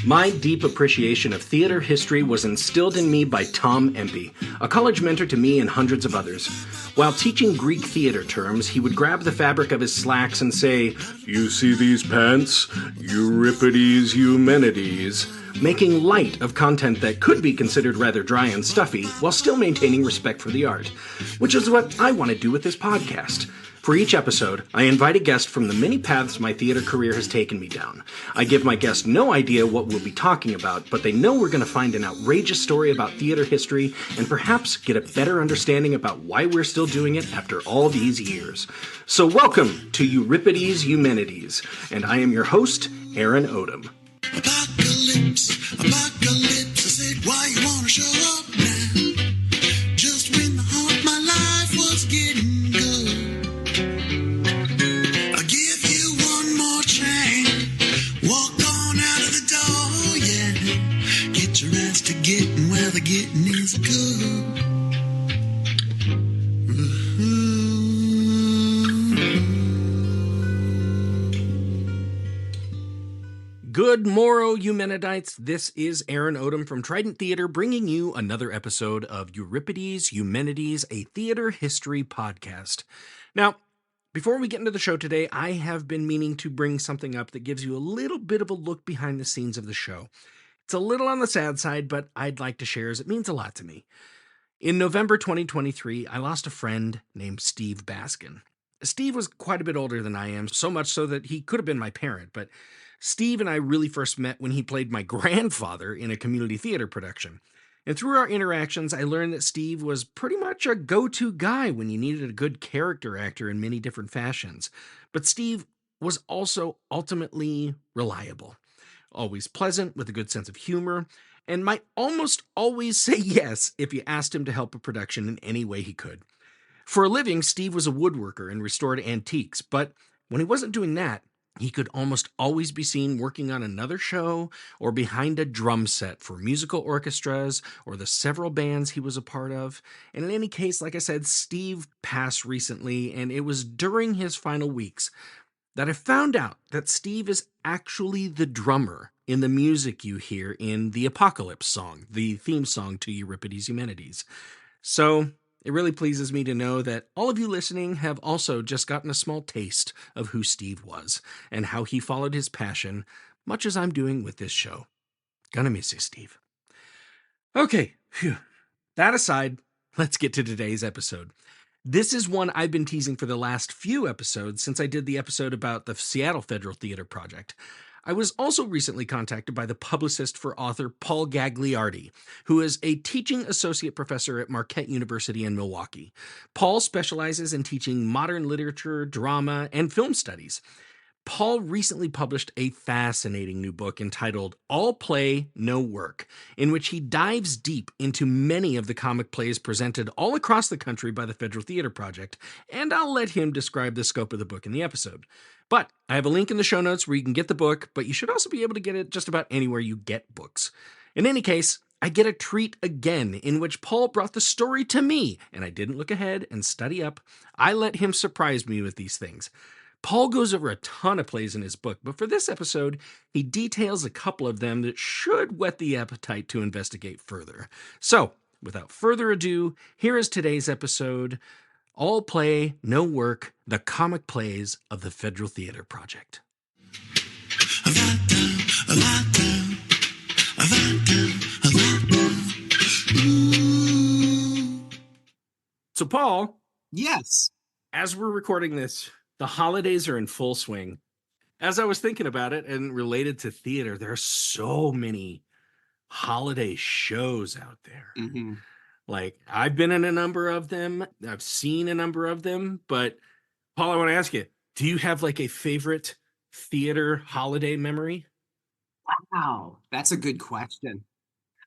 My deep appreciation of theater history was instilled in me by Tom Empey, a college mentor to me and hundreds of others. While teaching Greek theater terms, he would grab the fabric of his slacks and say, "You see these pants? Euripides, Eumenides," making light of content that could be considered rather dry and stuffy while still maintaining respect for the art, which is what I want to do with this podcast. For each episode, I invite a guest from the many paths my theater career has taken me down. I give my guest no idea what we'll be talking about, but they know we're going to find an outrageous story about theater history and perhaps get a better understanding about why we're still doing it after all these years. So welcome to Euripides Eumenides, and I am your host, Aaron Odom. Apocalypse, apocalypse, I said, why you wanna show up now? Just when the heart of my life was getting good. I'll give you one more chance. Walk on out of the door, yeah. Get your ass to getting where the getting is good. Good morrow, Eumenidites. This is Aaron Odom from Trident Theater bringing you another episode of Euripides Eumenides, a theater history podcast. Now, before we get into the show today, I have been meaning to bring something up that gives you a little bit of a look behind the scenes of the show. It's a little on the sad side, but I'd like to share as it means a lot to me. In November 2023, I lost a friend named Steve Baskin. Steve was quite a bit older than I am, so much so that he could have been my parent, but Steve and I really first met when he played my grandfather in a community theater production. And through our interactions, I learned that Steve was pretty much a go-to guy when you needed a good character actor in many different fashions. But Steve was also ultimately reliable, always pleasant with a good sense of humor, and might almost always say yes if you asked him to help a production in any way he could. For a living, Steve was a woodworker and restored antiques, but when he wasn't doing that, he could almost always be seen working on another show or behind a drum set for musical orchestras or the several bands he was a part of. And in any case, like I said, Steve passed recently, and it was during his final weeks that I found out that Steve is actually the drummer in the music you hear in the Apocalypse song, the theme song to Euripides Eumenides. So it really pleases me to know that all of you listening have also just gotten a small taste of who Steve was and how he followed his passion, much as I'm doing with this show. Gonna miss you, Steve. Okay, phew. That aside, let's get to today's episode. This is one I've been teasing for the last few episodes since I did the episode about the Seattle Federal Theater Project. I was also recently contacted by the publicist for author Paul Gagliardi, who is a teaching associate professor at Marquette University in Milwaukee. Paul specializes in teaching modern literature, drama, and film studies. Paul recently published a fascinating new book entitled All Play, No Work, in which he dives deep into many of the comic plays presented all across the country by the Federal Theater Project, and I'll let him describe the scope of the book in the episode. But I have a link in the show notes where you can get the book, but you should also be able to get it just about anywhere you get books. In any case, I get a treat again in which Paul brought the story to me, and I didn't look ahead and study up. I let him surprise me with these things. Paul goes over a ton of plays in his book, but for this episode, he details a couple of them that should whet the appetite to investigate further. So, without further ado, here is today's episode, All Play, No Work, the comic plays of the Federal Theater Project. So, Paul. Yes. As we're recording this, the holidays are in full swing. As I was thinking about it and related to theater, there are so many holiday shows out there. Mm-hmm. Like, I've been in a number of them. I've seen a number of them. But, Paul, I want to ask you, do you have like a favorite theater holiday memory? Wow, that's a good question.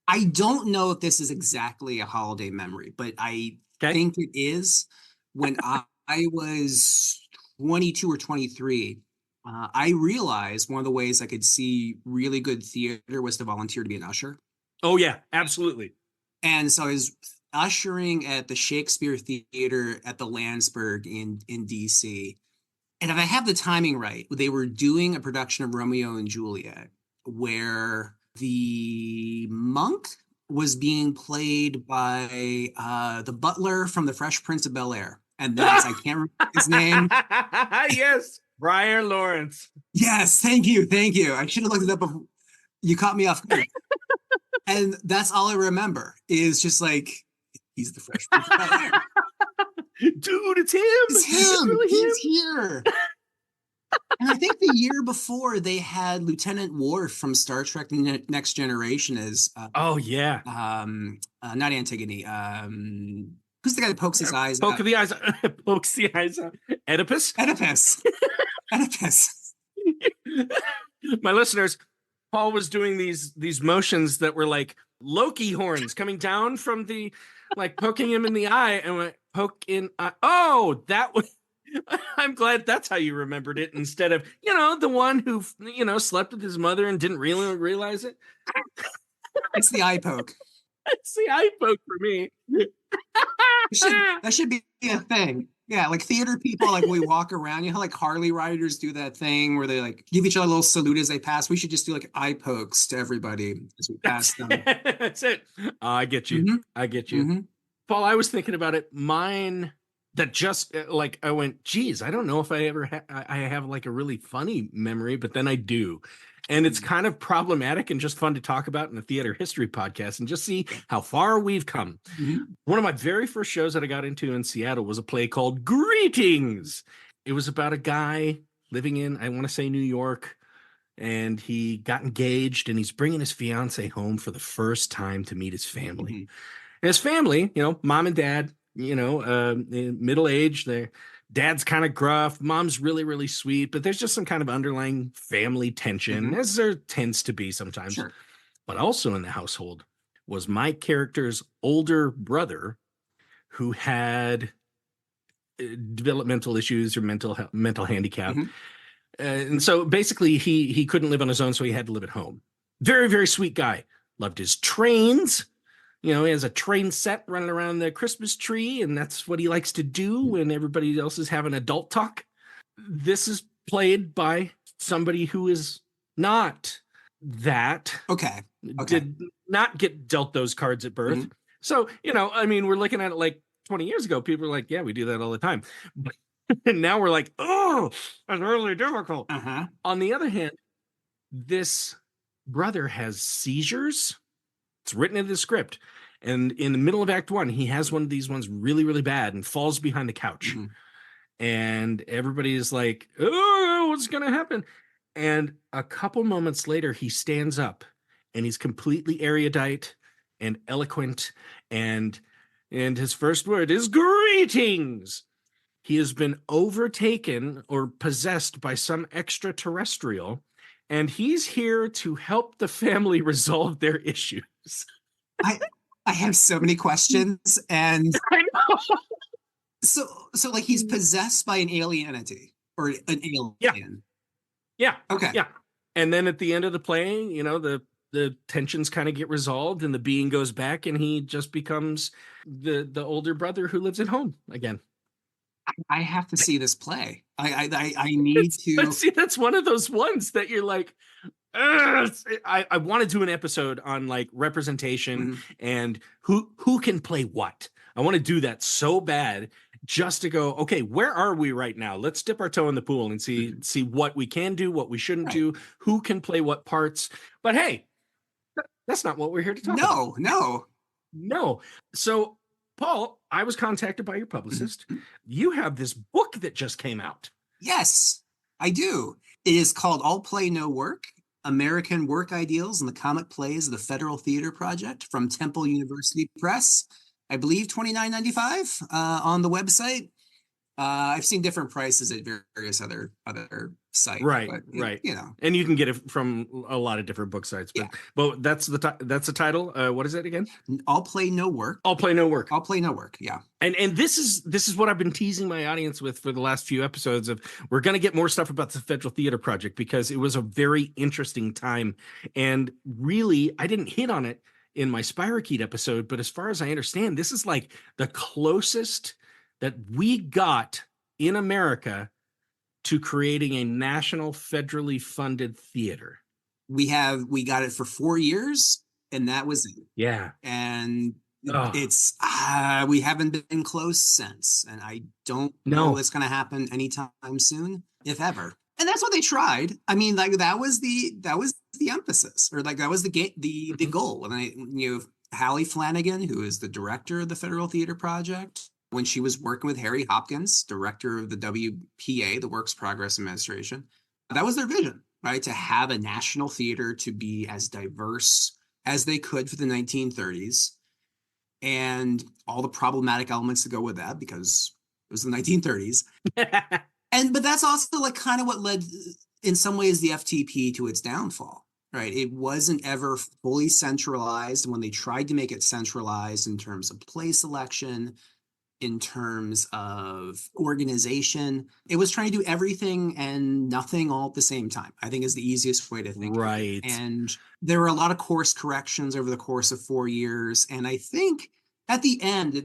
I don't know if this is exactly a holiday memory, but I think it is. When I was 22 or 23, I realized one of the ways I could see really good theater was to volunteer to be an usher. Oh, yeah, absolutely. And so I was ushering at the Shakespeare Theater at the Landsberg in DC. And if I have the timing right, they were doing a production of Romeo and Juliet where The monk was being played by the butler from The Fresh Prince of Bel-Air. And that's, I can't remember his name. Yes, Brian Lawrence. Yes, thank you. Thank you. I should have looked it up before. You caught me off guard. And that's all I remember is just like, he's the Fresh Prince of Bel-Air. Dude, it's him. It's him. It's really He's him. here. And I think the year before they had Lieutenant Worf from Star Trek Next Generation as Oh yeah. Not Antigone. Who's the guy that pokes his eyes Poke out? the eyes. Pokes the eyes out. Oedipus. Oedipus. My listeners, Paul was doing these motions that were like Loki horns coming down from the, like poking him in the eye, and went poke in eye. Oh, that was. I'm glad that's how you remembered it instead of, the one who, slept with his mother and didn't really realize it. It's the eye poke. It's the eye poke for me. That should be a thing. Yeah, like theater people, like we walk around, how like Harley riders do that thing where they like give each other a little salute as they pass. We should just do like eye pokes to everybody as we pass them. That's it. I get you. Mm-hmm. I get you. Mm-hmm. Paul, I was thinking about it. Mine that just like I went, geez, I don't know if I ever I have like a really funny memory, but then I do. And it's kind of problematic and just fun to talk about in the theater history podcast and just see how far we've come. Mm-hmm. One of my very first shows that I got into in Seattle was a play called Greetings. It was about a guy living in, I want to say, New York, and he got engaged and he's bringing his fiance home for the first time to meet his family. Mm-hmm. And his family, mom and dad, middle age, they're dad's kind of gruff, mom's really, really sweet, but there's just some kind of underlying family tension, mm-hmm. as there tends to be sometimes. Sure. But also in the household was my character's older brother who had developmental issues or mental handicap. Mm-hmm. And so basically he couldn't live on his own, so he had to live at home. Very, very sweet guy. Loved his trains. He has a train set running around the Christmas tree, and that's what he likes to do when everybody else is having adult talk. This is played by somebody who is not that. Okay. Did not get dealt those cards at birth. Mm-hmm. So, we're looking at it like 20 years ago. People are like, yeah, we do that all the time. And now we're like, oh, that's really difficult. Uh-huh. On the other hand, this brother has seizures. It's written in the script. And in the middle of Act 1, he has one of these ones really, really bad and falls behind the couch. Mm-hmm. And everybody is like, oh, what's going to happen? And a couple moments later, he stands up and he's completely erudite and eloquent. And his first word is greetings. He has been overtaken or possessed by some extraterrestrial, and he's here to help the family resolve their issues. I have so many questions, and I know. So like he's possessed by an alien entity or an alien. Yeah. Okay. Yeah. And then at the end of the play, the tensions kind of get resolved, and the being goes back, and he just becomes the older brother who lives at home again. I have to see this play. I need to see. That's one of those ones that you're like, I want to do an episode on like representation, mm-hmm. and who can play what. I want to do that so bad, just to go, okay, where are we right now? Let's dip our toe in the pool and see what we can do, what we shouldn't do, who can play what parts. But hey, that's not what we're here to talk about. No. So, Paul, I was contacted by your publicist. Mm-hmm. You have this book that just came out. Yes, I do. It is called All Play, No Work, American Work Ideals and the Comic Plays of the Federal Theater Project from Temple University Press. I believe $29.95 on the website. I've seen different prices at various other sites. Right. And you can get it from a lot of different book sites. But that's the title. What is it again? All Play, No Work. All Play, No Work. All Play, No Work. Yeah. And this is what I've been teasing my audience with for the last few episodes of, we're going to get more stuff about the Federal Theater Project, because it was a very interesting time. And really, I didn't hit on it in my Spirochete episode, but as far as I understand, this is like the closest that we got in America to creating a national federally funded theater. we got it for 4 years, and that was it. Yeah. And Oh, it's we haven't been close since, and I don't know no. what's going to happen anytime soon, if ever. And that's what they tried. I mean, like that was the emphasis, or like that was the goal. And Hallie Flanagan, who is the director of the Federal Theater Project, when she was working with Harry Hopkins, director of the WPA, the Works Progress Administration, that was their vision, right? To have a national theater to be as diverse as they could for the 1930s, and all the problematic elements to go with that, because it was the 1930s. But that's also like kind of what led, in some ways, the FTP to its downfall, right? It wasn't ever fully centralized. And when they tried to make it centralized in terms of play selection, in terms of organization, it was trying to do everything and nothing all at the same time, I think, is the easiest way to think of it. And there were a lot of course corrections over the course of 4 years. And I think at the end,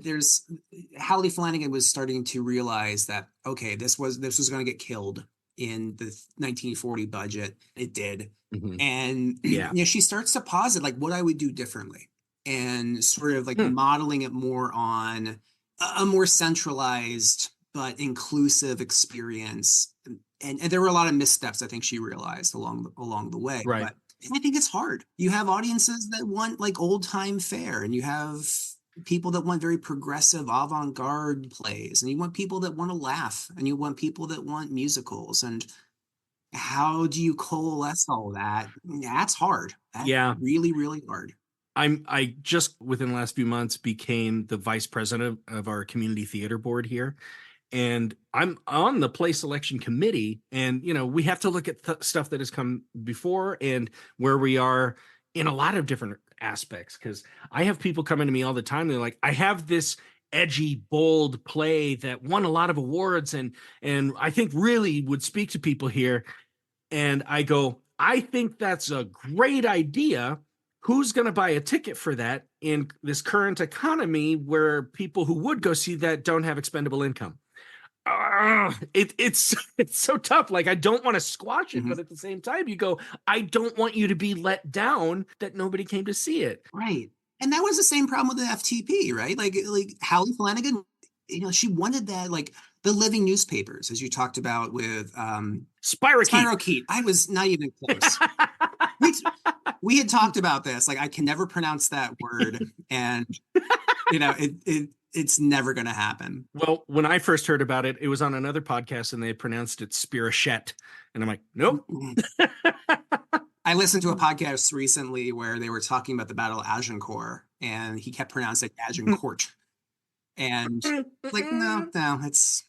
Hallie Flanagan was starting to realize that, okay, this was going to get killed in the 1940 budget. It did. Mm-hmm. And yeah, she starts to posit like what I would do differently, and sort of like modeling it more on a more centralized but inclusive experience. And there were a lot of missteps, I think, she realized along the way. Right. But I think it's hard. You have audiences that want like old time fare, and you have people that want very progressive avant-garde plays, and you want people that want to laugh, and you want people that want musicals. And how do you coalesce all that? That's hard. That's really, really hard. I just within the last few months became the vice president of our community theater board here. And I'm on the play selection committee, and we have to look at stuff that has come before and where we are in a lot of different aspects. Because I have people coming to me all the time. They're like, I have this edgy, bold play that won a lot of awards and I think really would speak to people here. And I go, I think that's a great idea. Who's going to buy a ticket for that in this current economy where people who would go see that don't have expendable income? It's so tough. Like, I don't want to squash it, but at the same time, you go, I don't want you to be let down that nobody came to see it. Right. And that was the same problem with the FTP, right? Like Hallie Flanagan, she wanted that, like the living newspapers, as you talked about with Spirochete. I was not even close. we had talked about this. Like, I can never pronounce that word, and it's never going to happen. Well, when I first heard about it, it was on another podcast, and they pronounced it Spirochete, and I'm like, nope. I listened to a podcast recently where they were talking about the Battle of Agincourt, and he kept pronouncing Agincourt, and like, no, it's.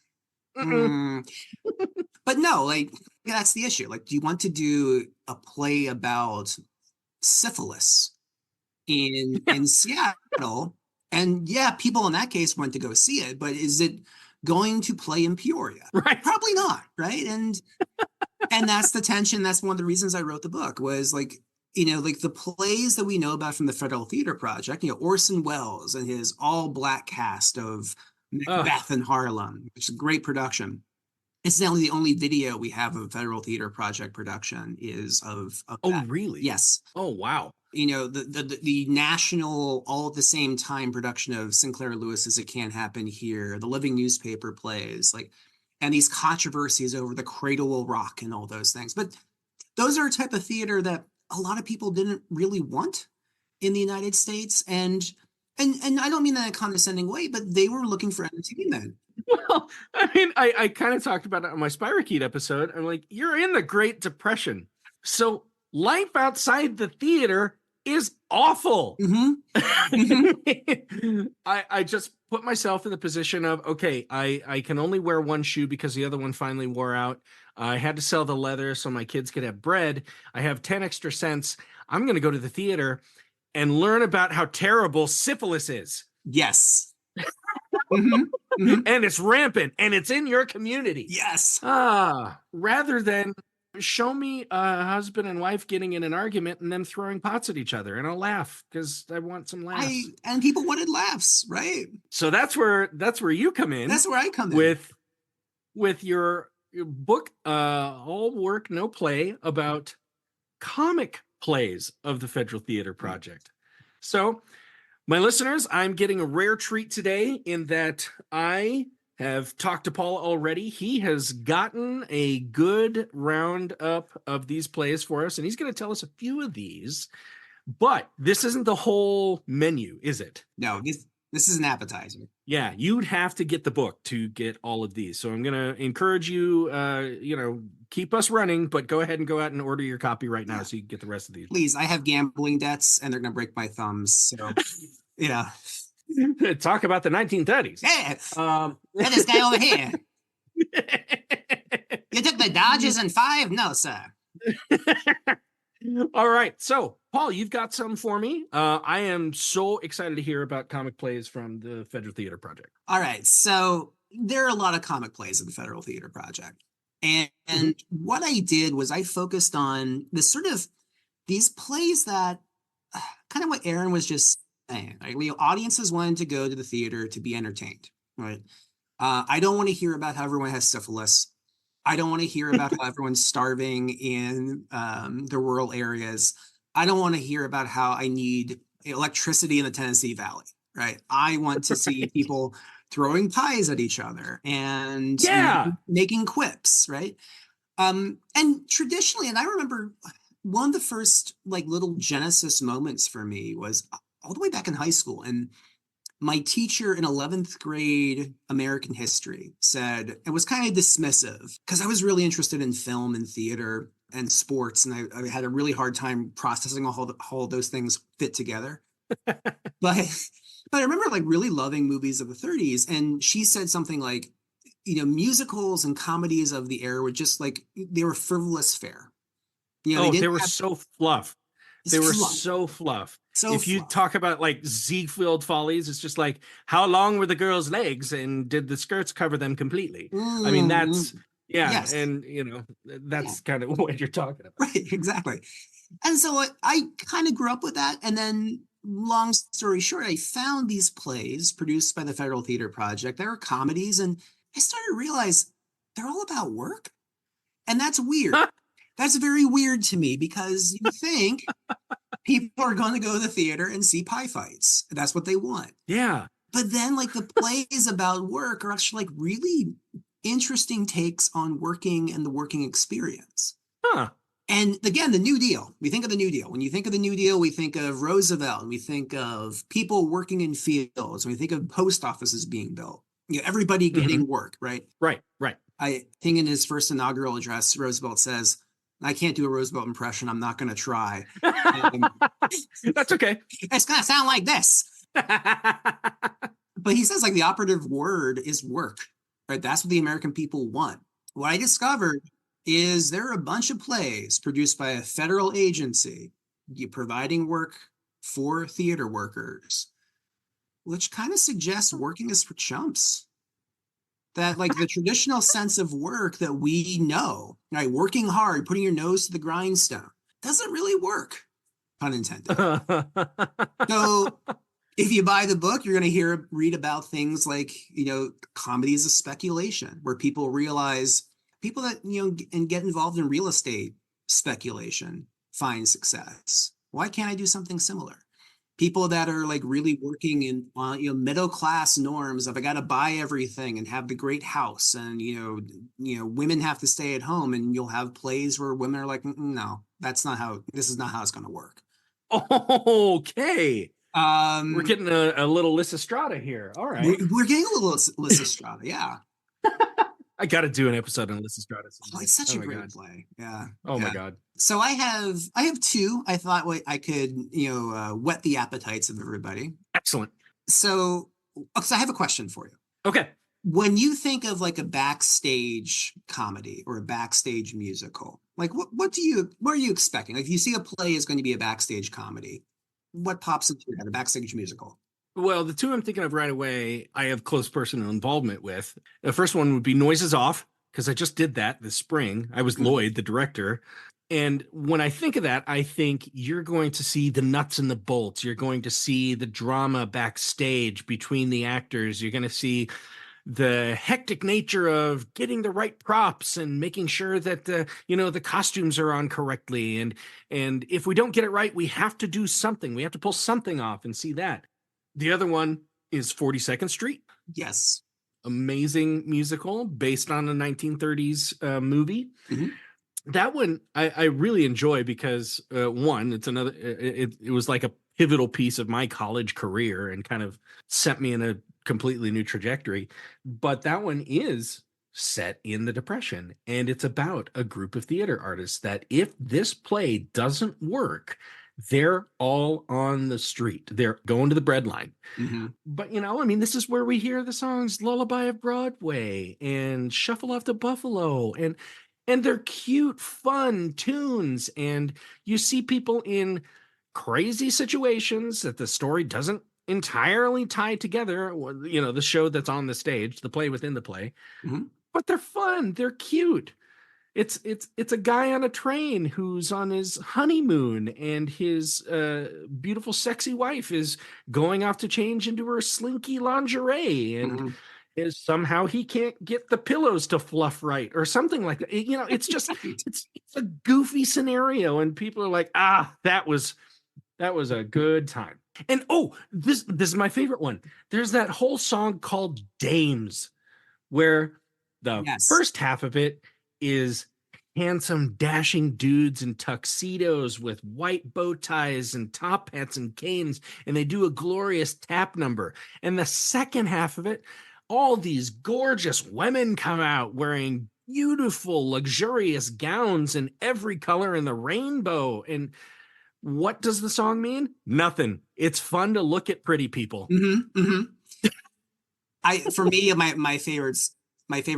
But no, like, that's the issue. Like, do you want to do a play about syphilis in Seattle? And yeah, people in that case went to go see it, but is it going to play in Peoria? Right. Probably not, right? And that's the tension. That's one of the reasons I wrote the book, was like, like the plays that we know about from the Federal Theater Project, Orson Welles and his all-black cast of Macbeth in Harlem, which is a great production. Incidentally, the only video we have of Federal Theater Project production is of that. Really? Yes. Oh, wow. The national, all at the same time production of Sinclair Lewis's It Can't Happen Here, the living newspaper plays, like, and these controversies over The Cradle Will Rock and all those things. But those are a type of theater that a lot of people didn't really want in the United States. And I don't mean that in a condescending way, but they were looking for entertainment. Well, I mean, I kind of talked about it on my Spirochete episode. I'm like, you're in the Great Depression, so life outside the theater is awful. I just put myself in the position of, okay, I can only wear one shoe because the other one finally wore out. I had to sell the leather so my kids could have bread. I have 10 extra cents. I'm going to go to the theater and learn about how terrible syphilis is. Yes. And it's rampant, and it's in your community. Yes. Rather than show me a husband and wife getting in an argument and then throwing pots at each other, and I'll laugh because I want some laughs. And people wanted laughs, right? So that's where you come in. That's where I come in with your book, All Work No Play, about comic plays of the Federal Theater Project. So, my listeners, I'm getting a rare treat today in that I have talked to Paul already. He has gotten a good roundup of these plays for us, and he's going to tell us a few of these. But this isn't the whole menu, is it? No, this is an appetizer. Yeah, you'd have to get the book to get all of these. So I'm going to encourage you, keep us running, but go ahead and go out and order your copy right now so you can get the rest of these. Please, I have gambling debts and they're going to break my thumbs. So, yeah. Talk about the 1930s. Yeah. Look at this guy over here. You took the Dodgers in 5? No, sir. All right. So, Paul, you've got some for me. I am so excited to hear about comic plays from the Federal Theater Project. All right. So, there are a lot of comic plays at the Federal Theater Project. And what I did was I focused on this sort of these plays that kind of what Aaron was just saying. Right? Audiences wanted to go to the theater to be entertained. Right. I don't want to hear about how everyone has syphilis. I don't want to hear about how everyone's starving in the rural areas. I don't want to hear about how I need electricity in the Tennessee Valley, right? I want to see people throwing pies at each other and making quips, right? And traditionally, and I remember one of the first like little genesis moments for me was all the way back in high school. And my teacher in 11th grade American history said, it was kind of dismissive because I was really interested in film and theater and sports. And I had a really hard time processing all those things fit together. But I remember like really loving movies of the 30s. And she said something like, musicals and comedies of the era were just like, they were frivolous fare. They were so fluff. They were so fluff. So if you talk about like Ziegfeld Follies, it's just like, how long were the girls' legs and did the skirts cover them completely? I mean, that's, yes. And, that's kind of what you're talking about. Right, exactly. And so I kind of grew up with that. And then long story short, I found these plays produced by the Federal Theater Project. They were comedies. And I started to realize they're all about work. And that's weird. That's very weird to me because you think people are going to go to the theater and see pie fights. That's what they want. Yeah. But then like the plays about work are actually like really interesting takes on working and the working experience. Huh. And again, the New Deal. We think of the New Deal. When you think of the New Deal, we think of Roosevelt. We think of people working in fields. We think of post offices being built. Everybody getting work, right? Right. I think in his first inaugural address, Roosevelt says, I can't do a Roosevelt impression. I'm not going to try. That's okay. It's going to sound like this. But he says like the operative word is work, right? That's what the American people want. What I discovered is there are a bunch of plays produced by a federal agency providing work for theater workers, which kind of suggests working is for chumps. That like the traditional sense of work that we know, right? Working hard, putting your nose to the grindstone doesn't really work, pun intended. So if you buy the book, you're going to read about things like, comedies of speculation, where people realize people that, and get involved in real estate speculation find success. Why can't I do something similar? People that are like really working in middle class norms of I got to buy everything and have the great house, and women have to stay at home, and you'll have plays where women are like, no, this is not how it's going to work. Okay. We're getting a little Lysistrata here. All right, we're getting a little Lysistrata. Yeah. I got to do an episode on Lysistrata. Oh, it's such a great play. Yeah. Oh my God. So I have two. I thought I could, whet the appetites of everybody. Excellent. So I have a question for you. Okay. When you think of like a backstage comedy or a backstage musical, like what are you expecting? Like if you see a play is going to be a backstage comedy, what pops into your head? A backstage musical? Well, the two I'm thinking of right away, I have close personal involvement with. The first one would be Noises Off, because I just did that this spring. I was Lloyd, the director. And when I think of that, I think you're going to see the nuts and the bolts. You're going to see the drama backstage between the actors. You're going to see the hectic nature of getting the right props and making sure that the costumes are on correctly, and if we don't get it right, we have to do something. We have to pull something off and see that. The other one is 42nd Street. Yes. Amazing musical based on a 1930s movie. Mm-hmm. That one I really enjoy because one, it's another. It was like a pivotal piece of my college career and kind of sent me in a completely new trajectory. But that one is set in the Depression, and it's about a group of theater artists that if this play doesn't work, they're all on the street. They're going to the breadline. Mm-hmm. But I mean, this is where we hear the songs "Lullaby of Broadway" and "Shuffle Off to Buffalo," and they're cute, fun tunes. And you see people in crazy situations that the story doesn't entirely tie together. The show that's on the stage, the play within the play, Mm-hmm. but they're fun. They're cute. It's a guy on a train who's on his honeymoon, and his beautiful, sexy wife is going off to change into her slinky lingerie, and Mm-hmm. is somehow he can't get the pillows to fluff right or something like that. It's just it's a goofy scenario, and people are like, that was a good time. And this is my favorite one. There's that whole song called Dames, where the Yes. first half of it is handsome, dashing dudes in tuxedos with white bow ties and top hats and canes, and they do a glorious tap number. And the second half of it, all these gorgeous women come out wearing beautiful, luxurious gowns in every color in the rainbow. And what does the song mean? Nothing. It's fun to look at pretty people. Mm-hmm. Mm-hmm. For me, my favorites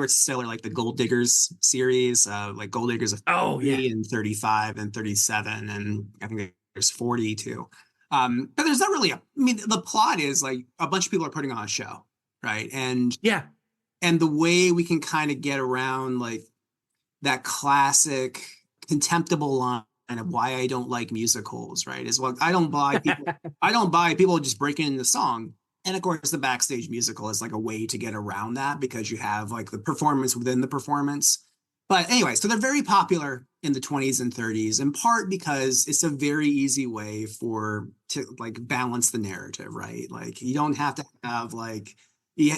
still are like the Gold Diggers series, like Gold Diggers of 30 and 35 and 37, and I think there's 40 too. But there's not really I mean, the plot is like a bunch of people are putting on a show, right? And the way we can kind of get around like that classic contemptible line of why I don't like musicals, right? Is what I don't buy people just breaking in the song. And of course, the backstage musical is like a way to get around that because you have like the performance within the performance. But anyway, so they're very popular in the 20s and 30s, in part because it's a very easy way to like balance the narrative, right? Like you don't have to have like you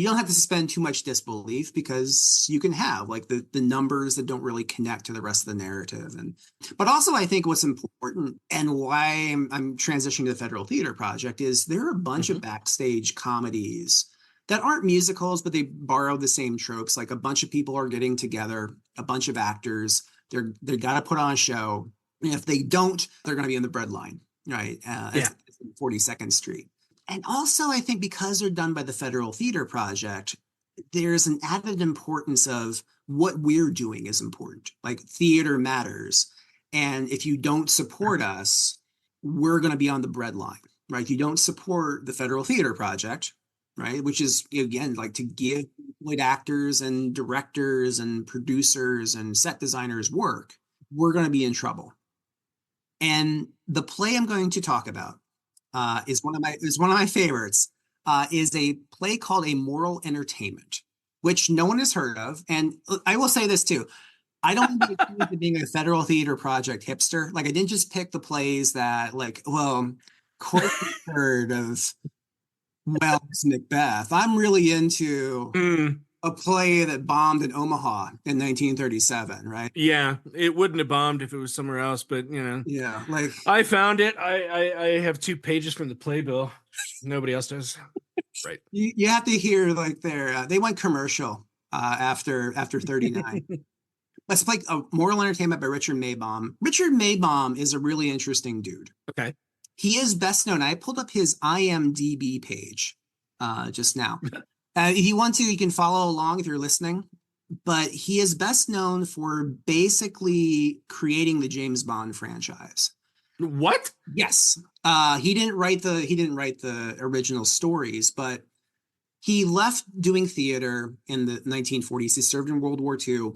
don't have to suspend too much disbelief because you can have like the numbers that don't really connect to the rest of the narrative. But also I think what's important and why I'm transitioning to the Federal Theater Project is there are a bunch of backstage comedies that aren't musicals, but they borrow the same tropes. Like a bunch of people are getting together, a bunch of actors, they got to put on a show. And if they don't, they're going to be in the breadline, right? 42nd Street. And also, I think because they're done by the Federal Theater Project, there's an added importance of what we're doing is important. Like theater matters. And if you don't support us, we're going to be on the breadline, right? You don't support the Federal Theater Project, right? Which is, again, like to give good actors and directors and producers and set designers work, we're going to be in trouble. And the play I'm going to talk about is one of my favorites. Is a play called A Moral Entertainment, which no one has heard of. And I will say this too. I don't want to be accused of being a Federal Theater Project hipster. Like I didn't just pick the plays that like, well, Court heard of Wells Macbeth. I'm really into a play that bombed in Omaha in 1937, right? Yeah, it wouldn't have bombed if it was somewhere else, but yeah, like I found it. I have 2 pages from the playbill. Nobody else does. Right. You have to hear like they went commercial after 39. Let's play A Moral Entertainment by Richard Maybaum. Richard Maybaum is a really interesting dude. Okay. He is best known. I pulled up his IMDb page just now. If you want to, you can follow along if you're listening. But he is best known for basically creating the James Bond franchise. What? Yes. He didn't write the original stories, but he left doing theater in the 1940s. He served in World War II,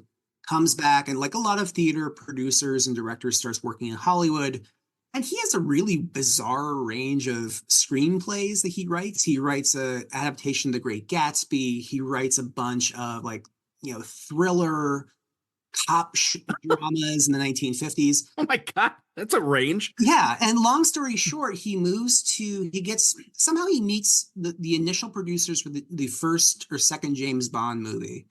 comes back, and like a lot of theater producers and directors, starts working in Hollywood. And he has a really bizarre range of screenplays that he writes. He writes a adaptation of The Great Gatsby. He writes a bunch of like, thriller cop dramas in the 1950s. Oh my God, that's a range. Yeah, and long story short, he meets the initial producers for the first or second James Bond movie.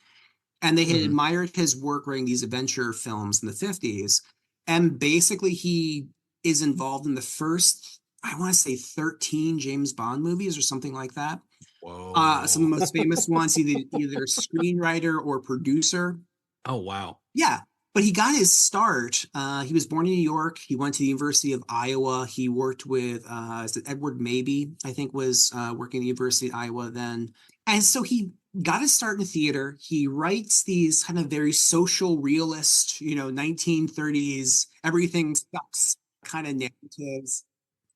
And they had admired his work writing these adventure films in the 50s. And basically, he is involved in the first, I want to say 13 James Bond movies or something like that. Whoa. Some of the most famous ones, either screenwriter or producer. Oh, wow. Yeah, but he got his start. He was born in New York. He went to the University of Iowa. He worked with is it Edward Mabey, I think, was working at the University of Iowa then. And so he got his start in theater. He writes these kind of very social realist, 1930s, everything sucks kind of narratives.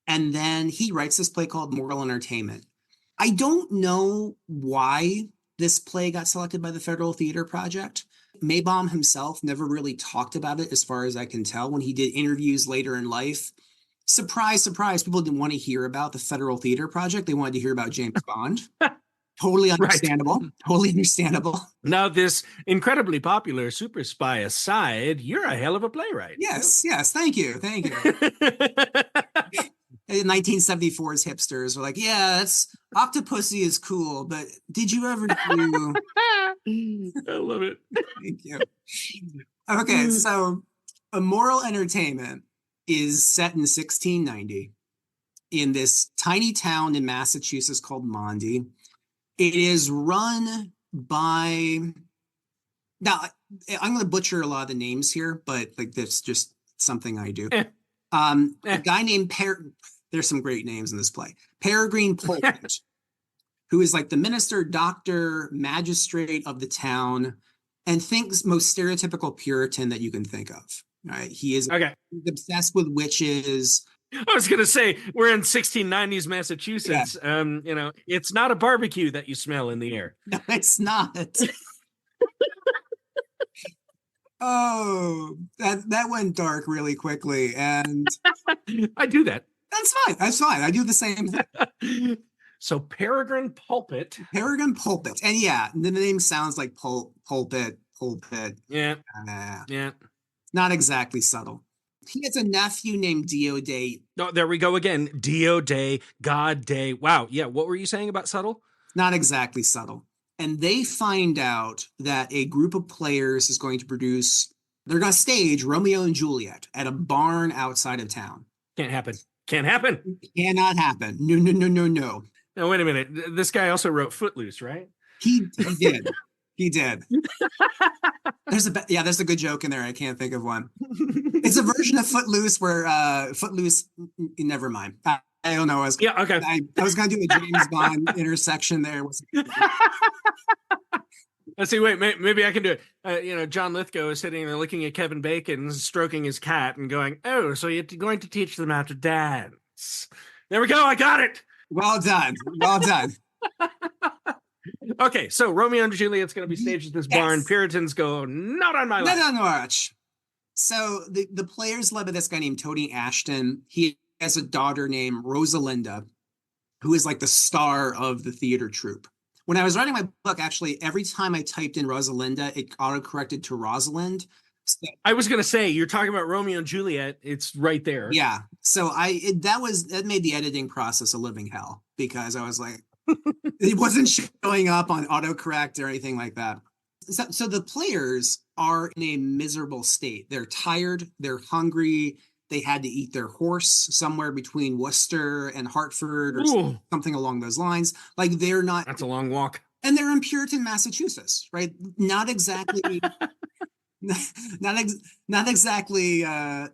And then he writes this play called Moral Entertainment. I don't know why this play got selected by the Federal Theater Project. Maybaum himself never really talked about it, as far as I can tell. When he did interviews later in life, surprise, surprise, people didn't want to hear about the Federal Theater Project. They wanted to hear about James Bond. Totally understandable. Right. Totally understandable. Now, this incredibly popular super spy aside, you're a hell of a playwright. Yes, thank you. In 1974's hipsters were like, yeah, Octopussy is cool, but did you ever do... I love it. Thank you. Okay, so A Moral Entertainment is set in 1690 in this tiny town in Massachusetts called Maundy. It is run by... Now, I'm going to butcher a lot of the names here, but like that's just something I do. A guy named there's some great names in this play. Peregrine Pulpit, who is like the minister, doctor, magistrate of the town, and thinks most stereotypical Puritan that you can think of. Right? He is obsessed with witches. I was going to say, we're in 1690s Massachusetts. Yeah. It's not a barbecue that you smell in the air. No, it's not. Oh, that went dark really quickly. And I do that. That's fine. I do the same thing. So Peregrine Pulpit. And yeah, the name sounds like pulpit. Yeah. Yeah. Not exactly subtle. He has a nephew named Dio Day. Oh, there we go again. Dio Day, God Day. Wow. Yeah. What were you saying about subtle? Not exactly subtle. And they find out that a group of players is going to they're going to stage Romeo and Juliet at a barn outside of town. Can't happen. Cannot happen. No. Now, wait a minute. This guy also wrote Footloose, right? He did. He did. There's a good joke in there. I can't think of one. It's a version of Footloose where Footloose, never mind. I don't know. I was going to do a James Bond intersection there. Let's see. Wait, maybe I can do it. John Lithgow is sitting there looking at Kevin Bacon, stroking his cat, and going, "Oh, so you're going to teach them how to dance?" There we go. I got it. Well done. Okay, so Romeo and Juliet's going to be staged at this barn. Puritans go, not on my life. Not on watch. So the players led by this guy named Tony Ashton. He has a daughter named Rosalinda, who is like the star of the theater troupe. When I was writing my book, actually, every time I typed in Rosalinda, it autocorrected to Rosalind. So, I was going to say, you're talking about Romeo and Juliet. It's right there. Yeah. So that made the editing process a living hell, because I was like, it wasn't showing up on autocorrect or anything like that. So the players are in a miserable state. They're tired. They're hungry. They had to eat their horse somewhere between Worcester and Hartford or something along those lines. Like they're not. That's a long walk. And they're in Puritan, Massachusetts, right? Not exactly, not exactly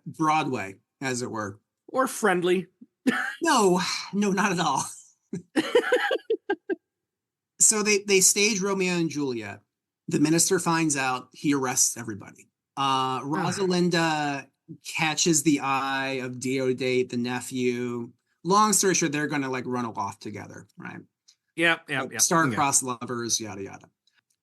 Broadway, as it were. Or friendly. No, not at all. So they stage Romeo and Juliet. The minister finds out. He arrests everybody. Rosalinda catches the eye of Diodate, the nephew. Long story short, they're going to like run off together, right? Yeah. Star-crossed lovers, yada, yada.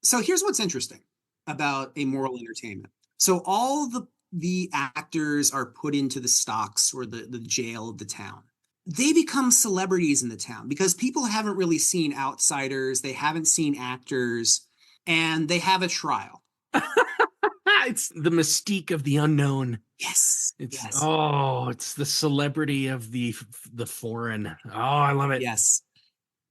So here's what's interesting about A Moral Entertainment. So all the the actors are put into the stocks or the jail of the town, they become celebrities in the town because people haven't really seen outsiders, they haven't seen actors, and they have a trial. It's the mystique of the unknown. Yes. It's Yes. it's the celebrity of the foreign. Oh, I love it. Yes.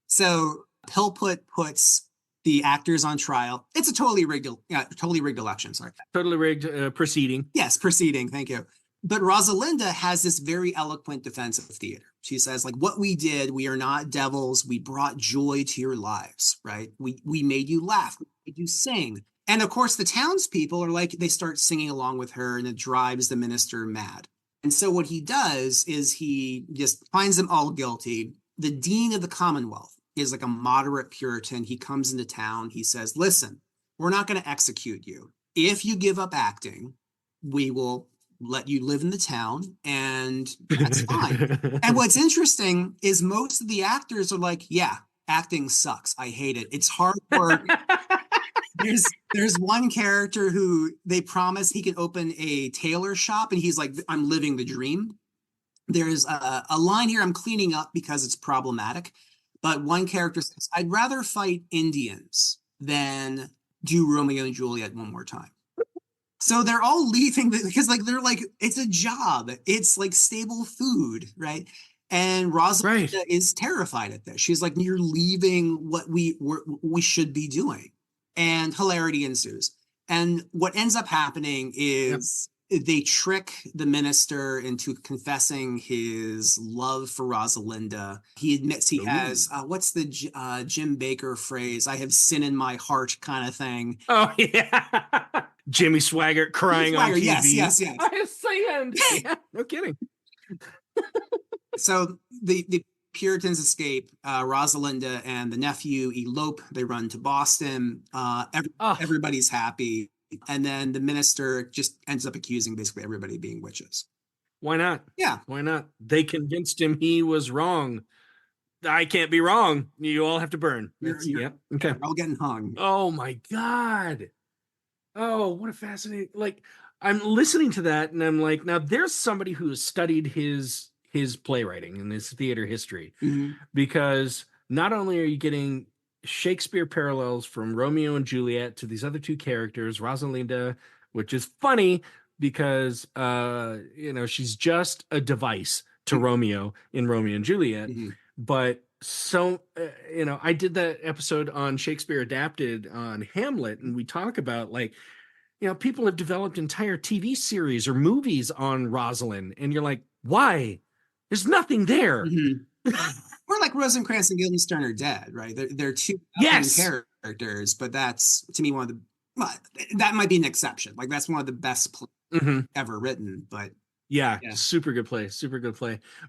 So Pillput puts the actors on trial. It's a totally rigged election. Sorry. Totally rigged proceeding. Yes, proceeding. Thank you. But Rosalinda has this very eloquent defense of theater. She says, like, what we did, we are not devils. We brought joy to your lives, right? We made you laugh. We made you sing. And of course, the townspeople are like, they start singing along with her, and it drives the minister mad. And so what he does is he just finds them all guilty. The dean of the Commonwealth is like a moderate Puritan. He comes into town. He says, listen, we're not going to execute you. If you give up acting, we will let you live in the town, and that's fine. And what's interesting is most of the actors are like, yeah, acting sucks. I hate it. It's hard work. There's one character who they promise he can open a tailor shop, and he's like, I'm living the dream. There's a line here I'm cleaning up because it's problematic, but one character says, I'd rather fight Indians than do Romeo and Juliet one more time. So they're all leaving because like they're like, it's a job. It's like stable food, right? And Rosalinda is terrified at this. She's like, you're leaving what we should be doing. And hilarity ensues. And what ends up happening is they trick the minister into confessing his love for Rosalinda. He admits he has, what's the Jim Baker phrase? I have sin in my heart kind of thing. Oh, yeah. Jimmy Swaggart crying on TV. Yes. I have sinned. Yeah, no kidding. So the Puritans escape. Rosalinda and the nephew elope. They run to Boston. Everybody's happy. And then the minister just ends up accusing basically everybody of being witches. Why not? Yeah. Why not? They convinced him he was wrong. I can't be wrong. You all have to burn. Okay. We're all getting hung. Oh my God. Oh, what a fascinating, like, I'm listening to that and I'm like, now there's somebody who has studied his playwriting and his theater history, because not only are you getting Shakespeare parallels from Romeo and Juliet to these other two characters, Rosalinda, which is funny because, she's just a device to Romeo in Romeo and Juliet. But so, I did that episode on Shakespeare Adapted on Hamlet, and we talk about like, people have developed entire TV series or movies on Rosalind, and you're like, why? There's nothing there. Or like Rosencrantz and Guildenstern are dead, right? They're two characters, but that's to me that might be an exception. Like that's one of the best plays ever written. But yeah, super good play.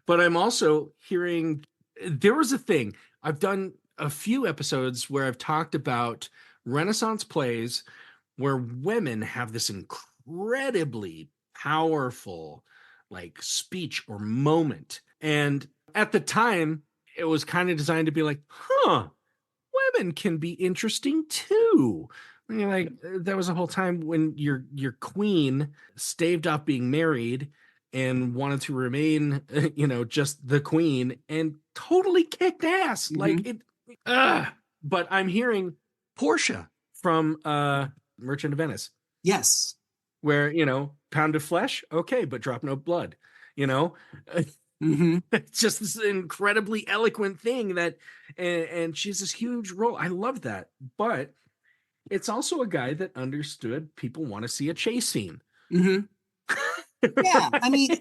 But I'm also hearing there was a thing. I've done a few episodes where I've talked about Renaissance plays where women have this incredibly powerful like speech or moment. And at the time, it was kind of designed to be like, women can be interesting too. And you're like, that was a whole time when your queen staved off being married and wanted to remain, just the queen, and totally kicked ass. Like it, but I'm hearing Portia from Merchant of Venice. Yes. Where, pound of flesh, okay, but drop no blood, It's just this incredibly eloquent thing that, and she's this huge role. I love that. But it's also a guy that understood people want to see a chase scene. Yeah, I mean,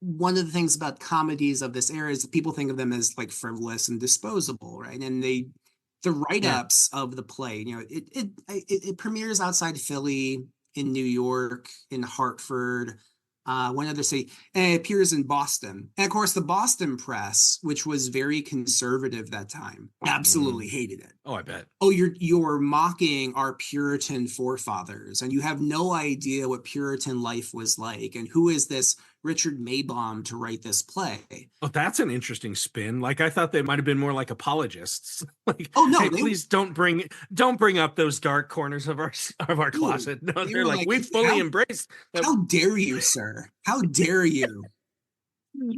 one of the things about comedies of this era is that people think of them as like frivolous and disposable, right? And the write-ups of the play, it premieres outside Philly, in New York, in Hartford, one other city, and it appears in Boston. And of course, the Boston press, which was very conservative that time, absolutely hated it. Oh, I bet. Oh, you're mocking our Puritan forefathers, and you have no idea what Puritan life was like, and who is this Richard Maybaum to write this play. Oh, that's an interesting spin. Like I thought they might have been more like apologists. Like, Oh no, hey, please don't bring up those dark corners of our closet. No, they they're were like, like, we fully embrace that. how dare you, sir? How dare you?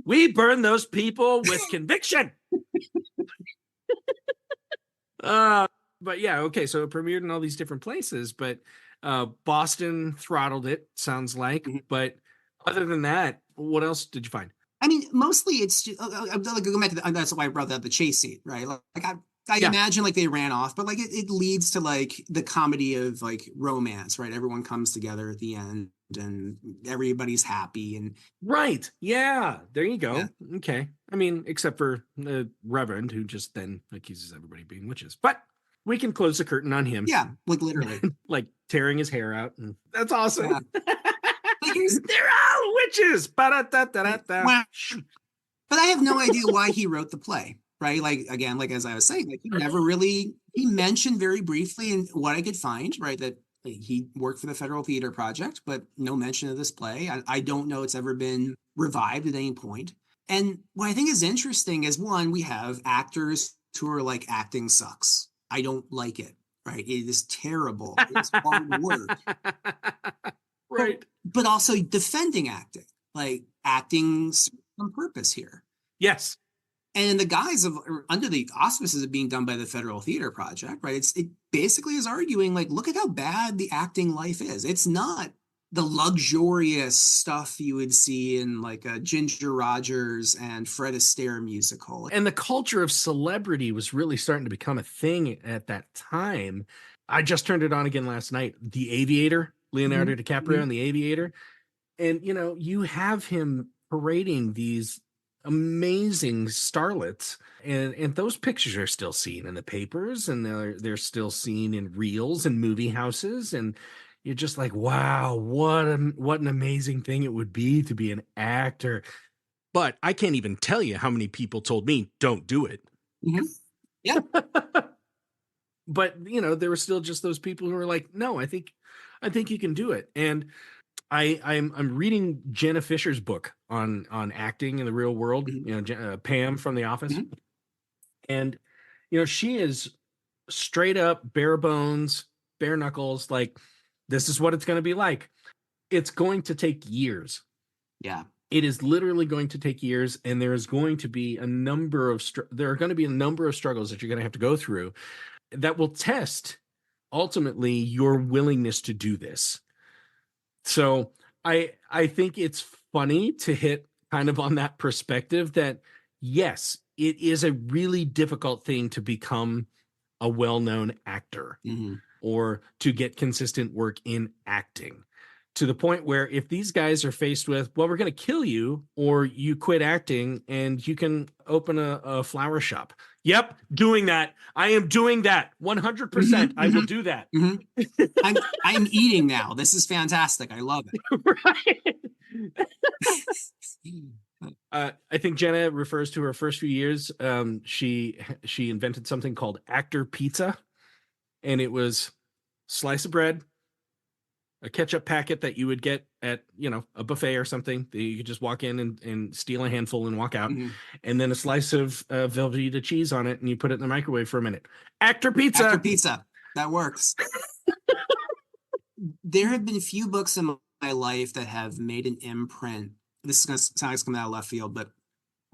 We burn those people with conviction. But yeah, okay. So it premiered in all these different places, but Boston throttled it, sounds like. Mhm. But other than that, what else did you find? I mean, mostly it's just, like go back to that's why I brought up the chase scene, right? Like I Yeah. imagine like they ran off, but like it leads to like the comedy of like romance, right? Everyone comes together at the end and everybody's happy and Right. Yeah. There you go. yeah. Okay. I mean, except for the Reverend, who just then accuses everybody of being witches. But we can close the curtain on him. Yeah, like literally. Like tearing his hair out. And that's awesome. Yeah. They're all witches. Ba-da-da-da-da-da. Well, but I have no idea why he wrote the play, right? Like again, like as I was saying, like he mentioned very briefly in what I could find, right, that he worked for the Federal Theater Project, but no mention of this play. I don't know it's ever been revived at any point. And what I think is interesting is one, we have actors who are like acting sucks. I don't like it, right? It is terrible. It's hard work. Right. But also defending acting, like acting on purpose here. Yes. And in the guise of under the auspices of being done by the Federal Theater Project, right? It basically is arguing like, look at how bad the acting life is. It's not the luxurious stuff you would see in like a Ginger Rogers and Fred Astaire musical. And the culture of celebrity was really starting to become a thing at that time. I just turned it on again last night. The Aviator, Leonardo DiCaprio and The Aviator. And, you know, you have him parading these amazing starlets, and those pictures are still seen in the papers, and they're still seen in reels and movie houses, and you're just like, wow, what an amazing thing it would be to be an actor. But I can't even tell you how many people told me don't do it. Mm-hmm. Yeah. But you know, there were still just those people who were like, no, I think you can do it. And I'm reading Jenna Fisher's book on acting in the real world. Mm-hmm. You know, Pam from The Office, Mm-hmm. and you know, she is straight up bare bones, bare knuckles. Like, this is what it's going to be like. It's going to take years. Yeah. It is literally going to take years, and there is going to be a number of there are going to be a number of struggles that you're going to have to go through that will test ultimately your willingness to do this. So I think it's funny to hit kind of on that perspective that yes, it is a really difficult thing to become a well-known actor or to get consistent work in acting, to the point where if these guys are faced with, well, we're going to kill you, or you quit acting and you can open a flower shop. Yep, doing that. I am doing that 100%. I will do that. I'm eating now. This is fantastic. I love it. Right. I think Jenna refers to her first few years. She invented something called actor pizza, and it was slice of bread, a ketchup packet that you would get at, you know, a buffet or something that you could just walk in and steal a handful and walk out, and then a slice of Velveeta cheese on it, and you put it in the microwave for a minute. Actor pizza. Actor pizza. That works. There have been a few books in my life that have made an imprint. This is going to sound like it's coming out of left field, but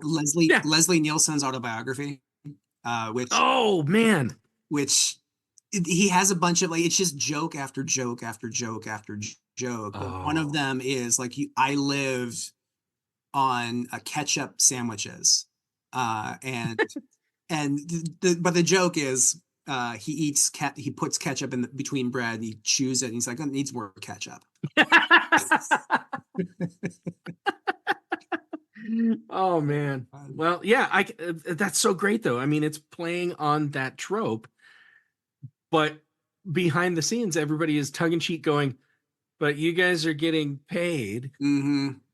Leslie Nielsen's autobiography, which he has a bunch of like, it's just joke after joke after joke after joke. But one of them is like, I lived on ketchup sandwiches, and but the joke is he puts ketchup in between bread, and he chews it, and he's like, it needs more ketchup. Oh man. Well, yeah, that's so great though. I mean, it's playing on that trope, but behind the scenes, everybody is tongue-in-cheek going, but you guys are getting paid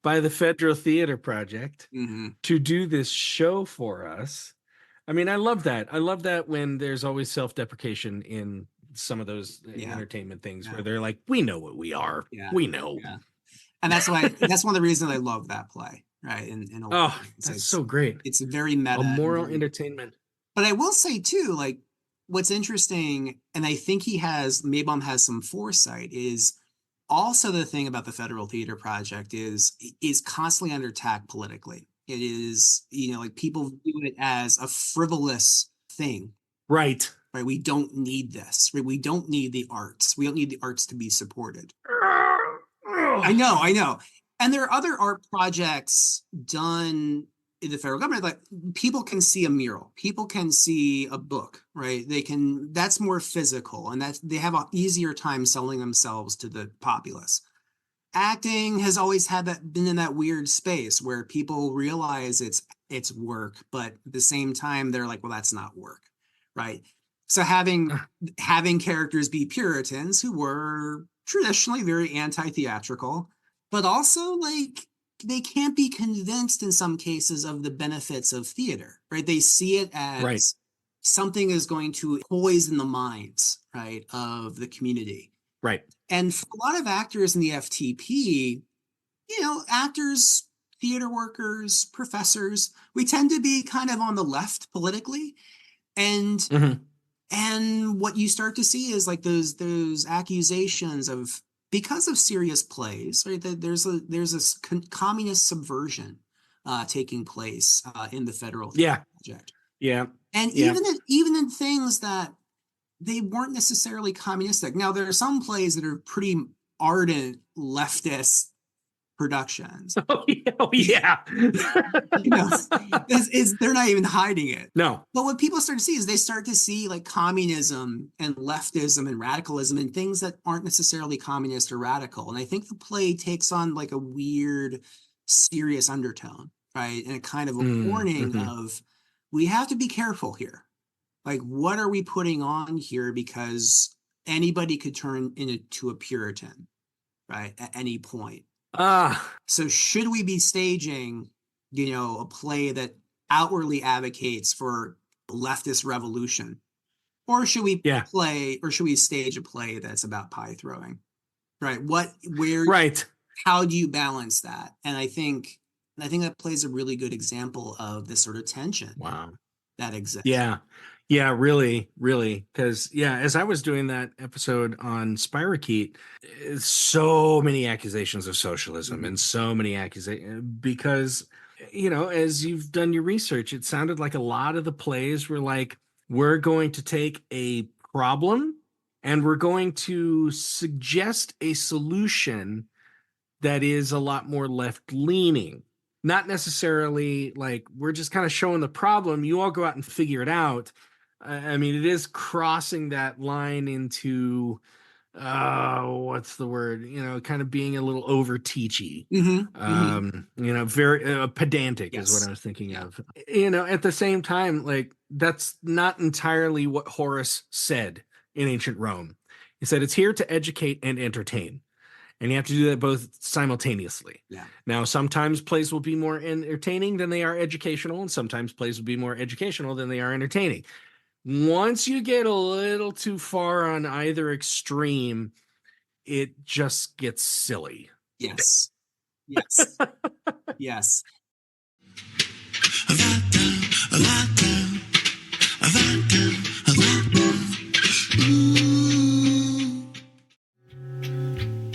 by the Federal Theater Project to do this show for us. I mean, I love that. I love that when there's always self-deprecation in some of those entertainment things where they're like, we know what we are. Yeah. We know. Yeah. And that's one of the reasons I love that play, right? In a Oh, way. that's so great. It's very A meta. moral entertainment. But I will say too, like what's interesting, and I think Maybom has some foresight, is also the thing about the Federal Theater Project is constantly under attack politically. It is, like people view it as a frivolous thing. Right. Right. We don't need this. Right? We don't need the arts. We don't need the arts to be supported. I know. And there are other art projects done in the federal government. Like people can see a mural, people can see a book, right? That's more physical, and they have an easier time selling themselves to the populace. Acting has always been in that weird space where people realize it's work, but at the same time they're like, well, that's not work, right? So having characters be Puritans who were traditionally very anti-theatrical, but also like they can't be convinced in some cases of the benefits of theater, right? They see it as something is going to poison the minds, right, of the community. Right. And for a lot of actors in the FTP, actors, theater workers, professors, we tend to be kind of on the left politically. And and what you start to see is like those accusations of, because of serious plays, right? That there's a communist subversion taking place in the Federal Theater Project. Yeah. And even in things that they weren't necessarily communistic. Now, there are some plays that are pretty ardent leftist productions. Oh yeah. They're not even hiding it. No. But what people start to see is they start to see like communism and leftism and radicalism and things that aren't necessarily communist or radical. And I think the play takes on like a weird, serious undertone, right? And a kind of a warning of, we have to be careful here. Like, what are we putting on here? Because anybody could turn into a Puritan, right? At any point. So should we be staging, a play that outwardly advocates for leftist revolution? Or should we stage a play that's about pie throwing? Right. How do you balance that? And I think that plays a really good example of this sort of tension. Wow. That exists. Yeah, really, really. Because, as I was doing that episode on Spirochete, so many accusations of socialism and so many accusations because, as you've done your research, it sounded like a lot of the plays were like, we're going to take a problem and we're going to suggest a solution that is a lot more left-leaning. Not necessarily like we're just kind of showing the problem. You all go out and figure it out. I mean, it is crossing that line into, what's the word? Kind of being a little over teachy. Very pedantic is what I was thinking of. At the same time, like that's not entirely what Horace said in ancient Rome. He said it's here to educate and entertain. And you have to do that both simultaneously. Yeah. Now, sometimes plays will be more entertaining than they are educational, and sometimes plays will be more educational than they are entertaining. Once you get a little too far on either extreme, it just gets silly. Yes. Yes.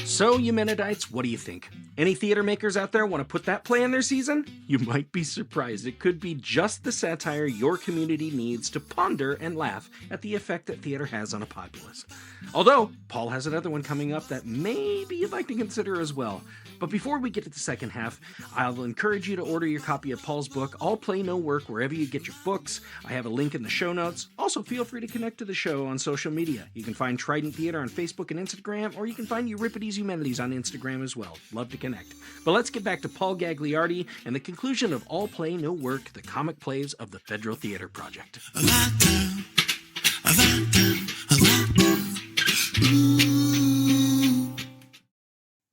So, you Mennonites, what do you think? Any theater makers out there want to put that play in their season? You might be surprised. It could be just the satire your community needs to ponder and laugh at the effect that theater has on a populace. Although, Paul has another one coming up that maybe you'd like to consider as well. But before we get to the second half, I'll encourage you to order your copy of Paul's book, All Play No Work, wherever you get your books. I have a link in the show notes. Also, feel free to connect to the show on social media. You can find Trident Theater on Facebook and Instagram, or you can find Euripides Humanities on Instagram as well. Love to connect. But let's get back to Paul Gagliardi and the conclusion of All Play No Work, the comic plays of the Federal Theater Project.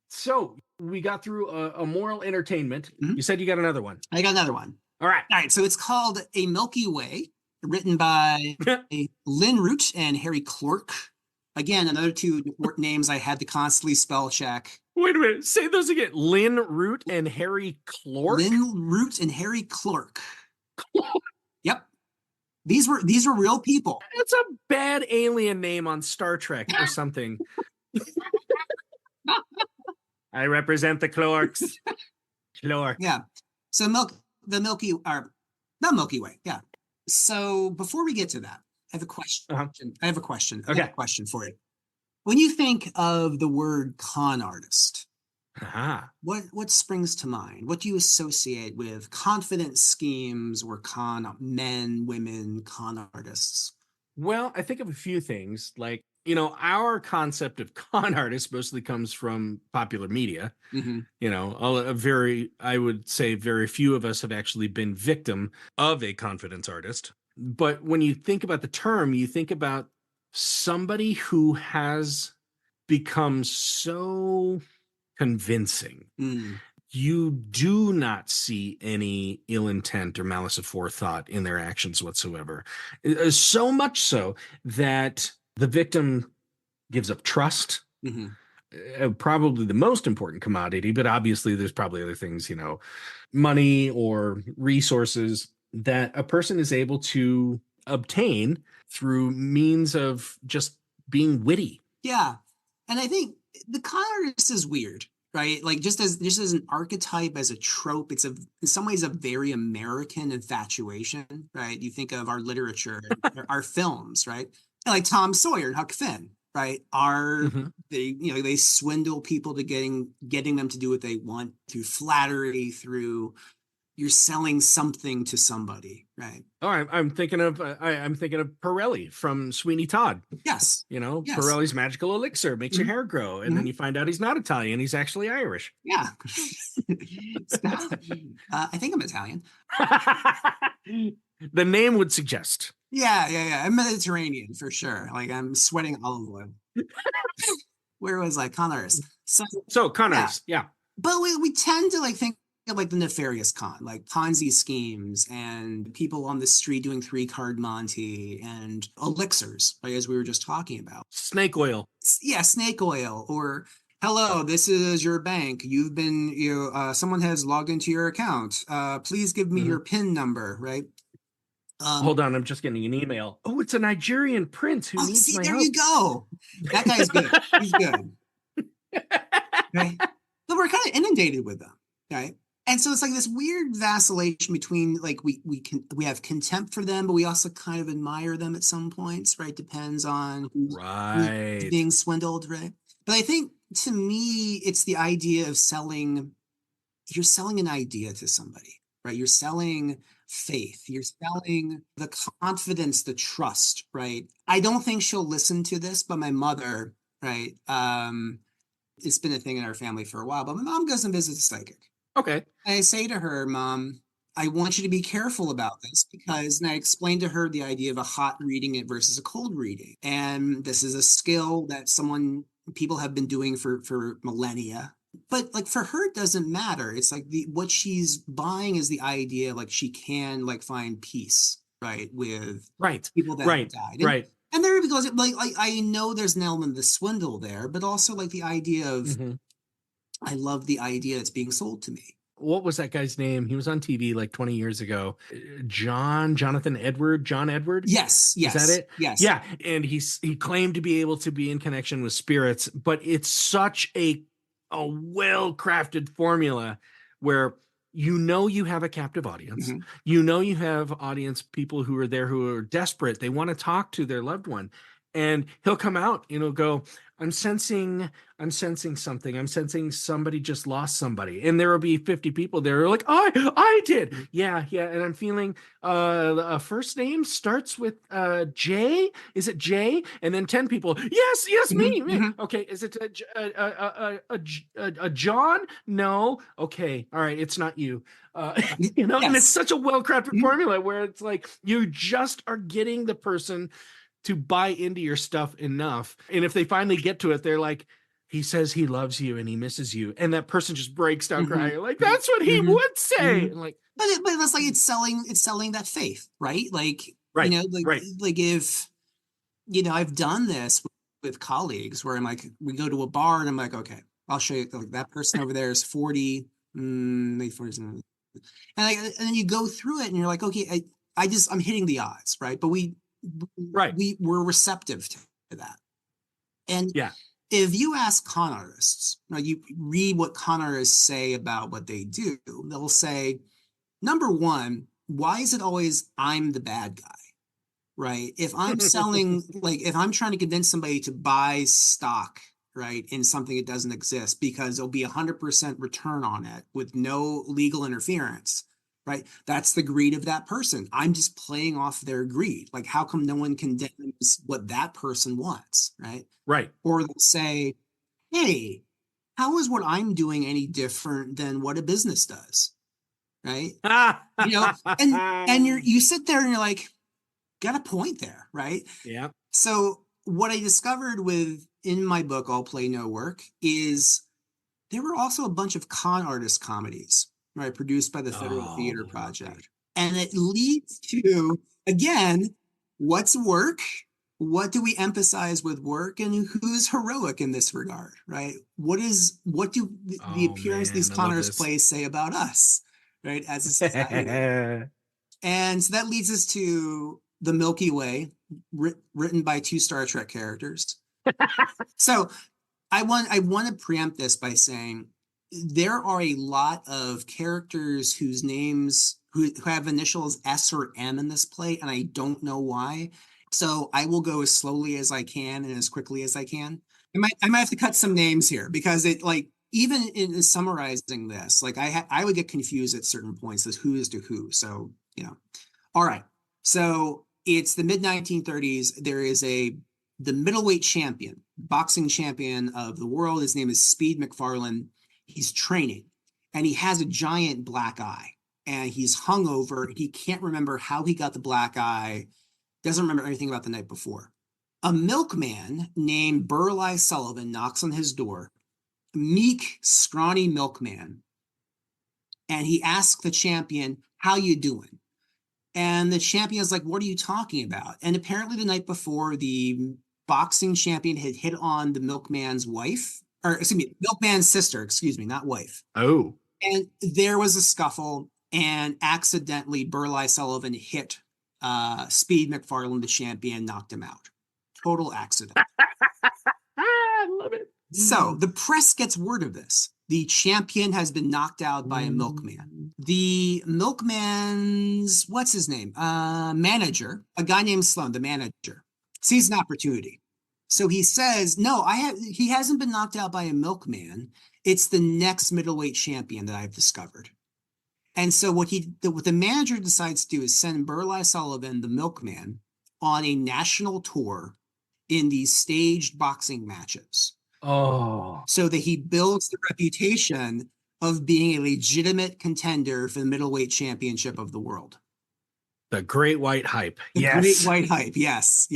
So, we got through a moral entertainment. You said you got another one. I got another one. All right. So it's called A Milky Way, written by Lynn Root and Harry Clark. Again, another two names I had to constantly spell check. Wait a minute. Say those again. Lynn Root and Harry Clark. Lynn Root and Harry Clark. Yep. These were real people. It's a bad alien name on Star Trek or something. I represent the Clarks. Clark. Yeah. So the Milky, or not Milky Way. Yeah. So before we get to that, I have a question. I have a question. I have a question for you. When you think of the word con artist, what springs to mind? What do you associate with confident schemes or con men, women, con artists? Well, I think of a few things. Like, our concept of con artist mostly comes from popular media. I would say very few of us have actually been victim of a confidence artist. But when you think about the term, you think about somebody who has become so convincing. You do not see any ill intent or malice aforethought in their actions whatsoever. So much so that the victim gives up trust. Probably the most important commodity, but obviously there's probably other things, money or resources that a person is able to obtain through means of just being witty. Yeah. And I think the con artist is weird, right? Like just as an archetype, as a trope, it's in some ways a very American infatuation, right? You think of our literature, our films, right? Like Tom Sawyer and Huck Finn, right? They swindle people to getting them to do what they want through flattery, through you're selling something to somebody, right? Oh, I'm thinking of Pirelli from Sweeney Todd. Yes. Pirelli's magical elixir makes your hair grow, and then you find out he's not Italian; he's actually Irish. Yeah. I think I'm Italian. The name would suggest. Yeah. I'm Mediterranean for sure. Like I'm sweating olive oil. Where was I? Con artist. So con artist, yeah. But we tend to think of the nefarious con, like Ponzi schemes and people on the street doing 3-card Monte and elixirs, right, as we were just talking about. Snake oil. Yeah, snake oil. Or, hello, this is your bank. Someone has logged into your account. Please give me your PIN number, right? Hold on, I'm just getting an email. Oh, it's a Nigerian prince who needs my help. There you go. That guy's good. He's good. Right? But we're kind of inundated with them, right? And so it's like this weird vacillation between we have contempt for them, but we also kind of admire them at some points, right? Depends on who's being swindled, right? But I think to me, it's the idea of you're selling an idea to somebody, right? You're selling faith, you're selling the confidence, the trust, right? I don't think she'll listen to this, but my mother, right? It's been a thing in our family for a while, but my mom goes and visits a psychic. Okay. And I say to her, Mom, I want you to be careful about this and I explained to her the idea of a hot reading it versus a cold reading. And this is a skill that people have been doing for millennia. But for her, it doesn't matter. It's what she's buying is the idea, she can find peace, right? With people that have died. Right. And there it goes. I know there's an element of the swindle there, but also the idea of, I love the idea that's being sold to me. What was that guy's name? He was on TV 20 years ago. John Edward? Yes. Is that it? Yes. Yeah. And he claimed to be able to be in connection with spirits, but it's such a well-crafted formula where you have a captive audience. You have audience people who are there who are desperate. They want to talk to their loved one. And he'll come out, go, I'm sensing something. I'm sensing somebody just lost somebody. And there will be 50 people there who are like, I did. Yeah. And I'm feeling a first name starts with J. Is it J? And then 10 people. Yes, me. Okay. Is it a John? No. Okay. All right. It's not you. Yes. And it's such a well-crafted formula where it's you just are getting the person to buy into your stuff enough. And if they finally get to it, they're like, he says he loves you and he misses you. And that person just breaks down crying. That's what he would say. And but that's it's selling that faith, right? If, I've done this with colleagues where I'm we go to a bar and I'm okay, I'll show you. Like, that person over there is 40, late 40s. And then you go through it and you're like, okay, I'm hitting the odds, right? But we're receptive to that. And Yeah. if you ask con artists, you read what con artists say about what they do, they'll say, number one, why is it always I'm the bad guy? Right. If I'm selling, like, if I'm trying to convince somebody to buy stock, right, in something that doesn't exist because there'll be 100% return on it with no legal interference, right? That's the greed of that person. I'm just playing off their greed. Like, how come no one condemns what that person wants, right? Right. Or they'll say, hey, how is what I'm doing any different than what a business does, right? And you sit there and you're like, got a point there, right? Yeah. So what I discovered in my book, All Play No Work, is there were also a bunch of con artist comedies, right, produced by the Federal Theater Project. And it leads to, again, what's work? What do we emphasize with work, and who's heroic in this regard, right? What do the appearance of these con artist plays say about us, right, as a society? And so that leads us to The Milky Way, written by 2 Star Trek characters. So I want to preempt this by saying there are a lot of characters whose names who have initials S or M in this play, and I don't know why. So I will go as slowly as I can and as quickly as I can. I might have to cut some names here because it, like, even in summarizing this, like, I would get confused at certain points as who is to who. So, all right. So it's the mid 1930s. There is the middleweight champion, boxing champion of the world. His name is Speed McFarlane. He's training, and he has a giant black eye, and he's hungover. He can't remember how he got the black eye. Doesn't remember anything about the night before. A milkman named Burleigh Sullivan knocks on his door. Meek, scrawny milkman. And he asks the champion, how you doing? And the champion is like, what are you talking about? And apparently the night before, the boxing champion had hit on the milkman's wife, or excuse me, milkman's sister, not wife. Oh. And there was a scuffle, and accidentally Burleigh Sullivan hit Speed McFarlane, the champion, knocked him out. Total accident. I love it. So the press gets word of this. The champion has been knocked out by a milkman. The milkman's, what's his name? Manager, a guy named Sloan, the manager, sees an opportunity. So he says, no, he hasn't been knocked out by a milkman. It's the next middleweight champion that I've discovered. And so what the manager decides to do is send Burleigh Sullivan, the milkman, on a national tour in these staged boxing matches. Oh. So that he builds the reputation of being a legitimate contender for the middleweight championship of the world. The Great White Hype. Great White Hype. Yes.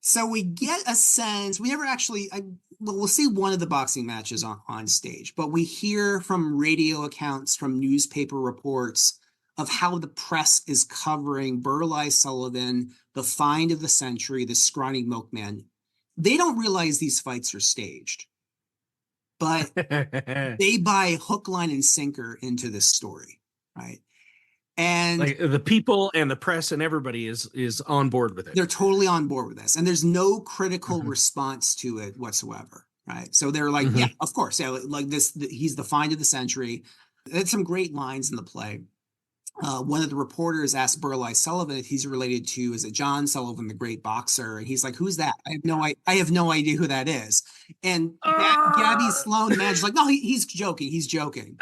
So we get a sense, we never actually, we'll see one of the boxing matches on stage, but we hear from radio accounts, from newspaper reports of how the press is covering Burleigh Sullivan, the find of the century, the scrawny milkman. They don't realize these fights are staged, but they buy hook, line, and sinker into this story, right? And like, the people and the press and everybody is on board with it. They're totally on board with this, and there's no critical response to it whatsoever, right? So they're like, yeah, of course, yeah, like this. He's the find of the century. There's some great lines in the play. One of the reporters asked Burleigh Sullivan if he's related to, is it John Sullivan, the great boxer? And he's like, who's that? I have no idea who that is. And Gabby Sloan, the manager's like, no, he's joking.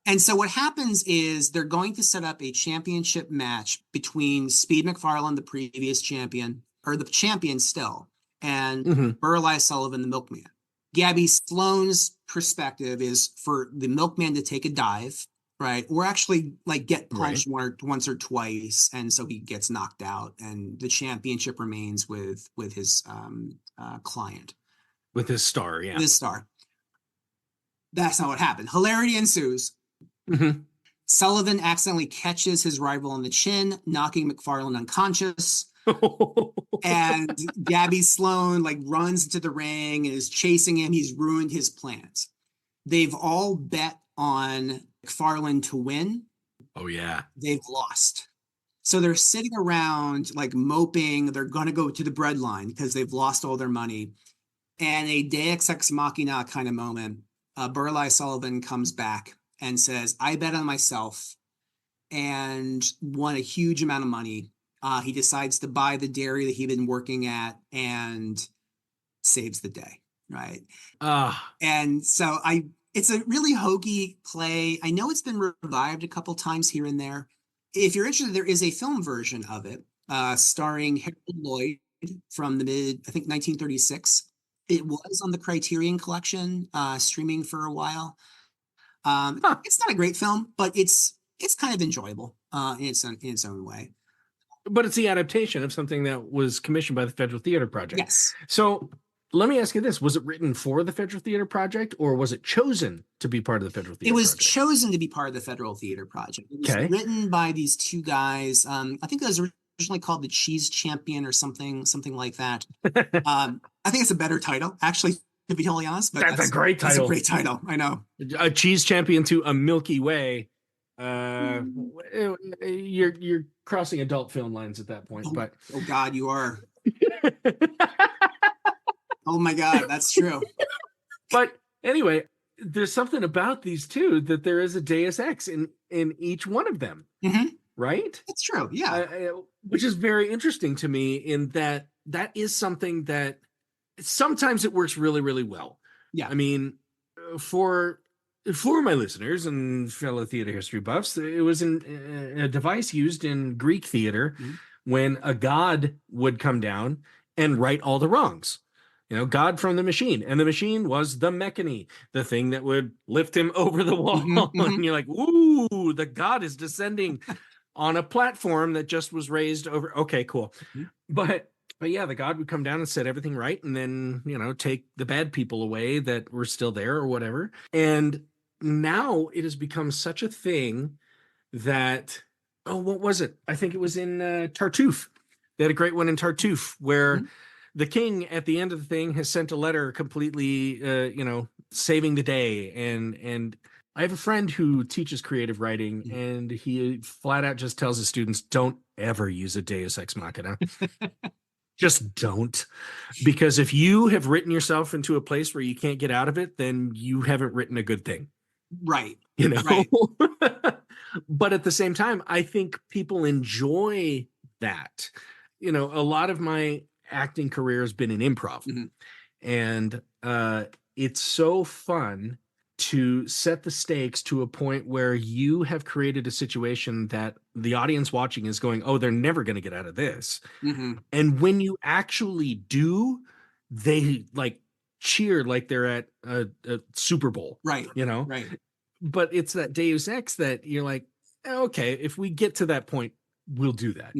And so what happens is they're going to set up a championship match between Speed McFarlane, the previous champion, or the champion still, and Burleigh Sullivan, the milkman. Gabby Sloan's perspective is for the milkman to take a dive, right? Or actually like get punched once or twice. And so he gets knocked out, and the championship remains with his client. With his star, yeah. His star. That's not what happened. Hilarity ensues. Sullivan accidentally catches his rival on the chin, knocking McFarlane unconscious. And Gabby Sloan like runs into the ring and is chasing him. He's ruined his plans. They've all bet on McFarlane to win. Oh, yeah. They've lost. So they're sitting around like moping. They're going to go to the breadline because they've lost all their money. And a Deus Ex Machina kind of moment, Burleigh Sullivan comes back and says, I bet on myself and won a huge amount of money. He decides to buy the dairy that he'd been working at and saves the day, right? And so it's a really hokey play. I know it's been revived a couple times here and there. If you're interested, there is a film version of it starring Harold Lloyd from the I think 1936. It was on the Criterion Collection, streaming for a while. It's not a great film, but it's kind of enjoyable in its own way. But it's the adaptation of something that was commissioned by the Federal Theater Project. Yes. So let me ask you this. Was it written for the Federal Theater Project, or was it chosen to be part of the Federal Theater Project? It was chosen to be part of the Federal Theater Project. It was written by these two guys. I think it was originally called The Cheese Champion or something like that. I think it's a better title, actually, to be totally honest. But that's a great title. That's a great title. I know. A Cheese Champion to a Milky Way. You're crossing adult film lines at that point. But oh God, you are. Oh my God, that's true. But anyway, there's something about these two that there is a Deus Ex in each one of them, right? That's true, yeah. Which is very interesting to me in that is something that sometimes it works really, really well. Yeah. I mean, for my listeners and fellow theater history buffs, it was a device used in Greek theater when a god would come down and right all the wrongs. God from the machine. And the machine was the mechany, the thing that would lift him over the wall. And you're like, ooh, the god is descending on a platform that just was raised over. Okay, cool. But yeah, the god would come down and set everything right. And then, take the bad people away that were still there or whatever. And now it has become such a thing that, what was it? I think it was in Tartuffe. They had a great one in Tartuffe where the king at the end of the thing has sent a letter completely, saving the day. And I have a friend who teaches creative writing, and he flat out just tells his students, don't ever use a Deus Ex Machina. Just don't. Because if you have written yourself into a place where you can't get out of it, then you haven't written a good thing. Right. Right. But at the same time, I think people enjoy that. A lot of my acting career has been in improv. And it's so fun to set the stakes to a point where you have created a situation that the audience watching is going, oh, they're never going to get out of this. And when you actually do, they like cheer like they're at a Super Bowl. Right. Right. But it's that Deus Ex that you're like, okay, if we get to that point, we'll do that.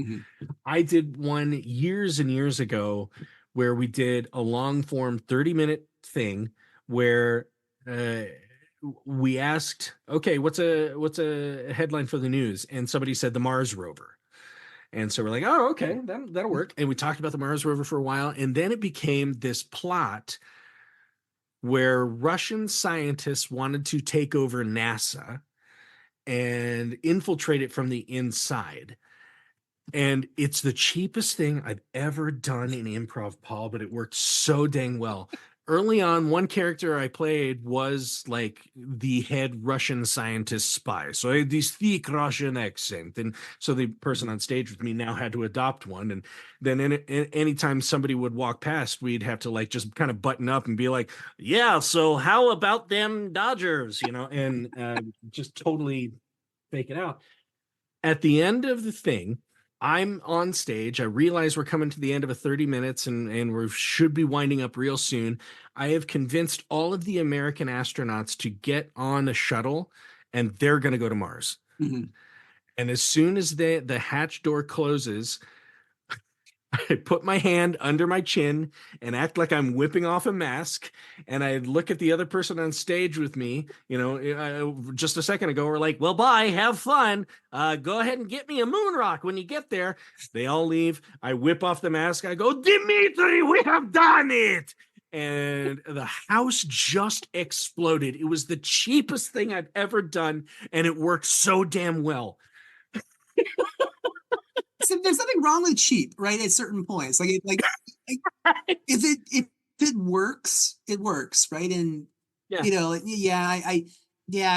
I did one years and years ago where we did a long form 30-minute thing where we asked, okay, what's a headline for the news? And somebody said the Mars rover. And so we're like, oh, okay, that'll work. And we talked about the Mars rover for a while. And then it became this plot where Russian scientists wanted to take over NASA and infiltrate it from the inside. And it's the cheapest thing I've ever done in improv, Paul, but it worked so dang well. Early on, one character I played was like the head Russian scientist spy. So I had this thick Russian accent. And so the person on stage with me now had to adopt one. And then anytime somebody would walk past, we'd have to like just kind of button up and be like, yeah, so how about them Dodgers, and just totally fake it out. At the end of the thing, I'm on stage. I realize we're coming to the end of a 30 minutes and we should be winding up real soon. I have convinced all of the American astronauts to get on a shuttle and they're going to go to Mars. And as soon as the hatch door closes, I put my hand under my chin and act like I'm whipping off a mask. And I look at the other person on stage with me, just a second ago, we're like, well, bye, have fun. Go ahead and get me a moon rock when you get there. They all leave. I whip off the mask. I go, Dimitri, we have done it. And the house just exploded. It was the cheapest thing I've ever done. And it worked so damn well. So there's nothing wrong with cheap, right? At certain points, if it works, it works, right? And Yeah. I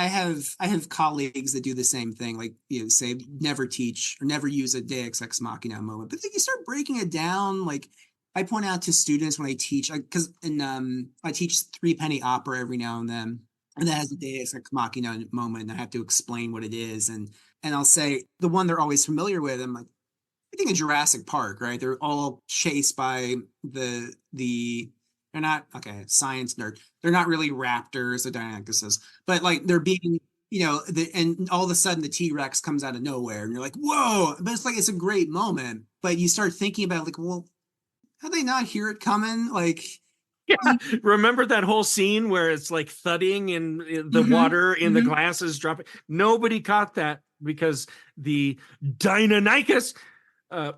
have colleagues that do the same thing, like say never teach or never use a Deus Ex Machina moment. But then you start breaking it down. Like I point out to students when I teach, because I teach Threepenny Opera every now and then, and that has a Deus Ex Machina moment, and I have to explain what it is, and I'll say the one they're always familiar with. I'm like, I think in Jurassic Park, right? They're all chased by they're not, okay, science nerd. They're not really raptors or Diancuses, but like they're being, and all of a sudden the T-Rex comes out of nowhere and you're like, whoa, but it's a great moment. But you start thinking about like, well, how they not hear it coming? Like, yeah. Remember that whole scene where it's like thudding and the water in the glasses dropping? Nobody caught that because the Deinonychus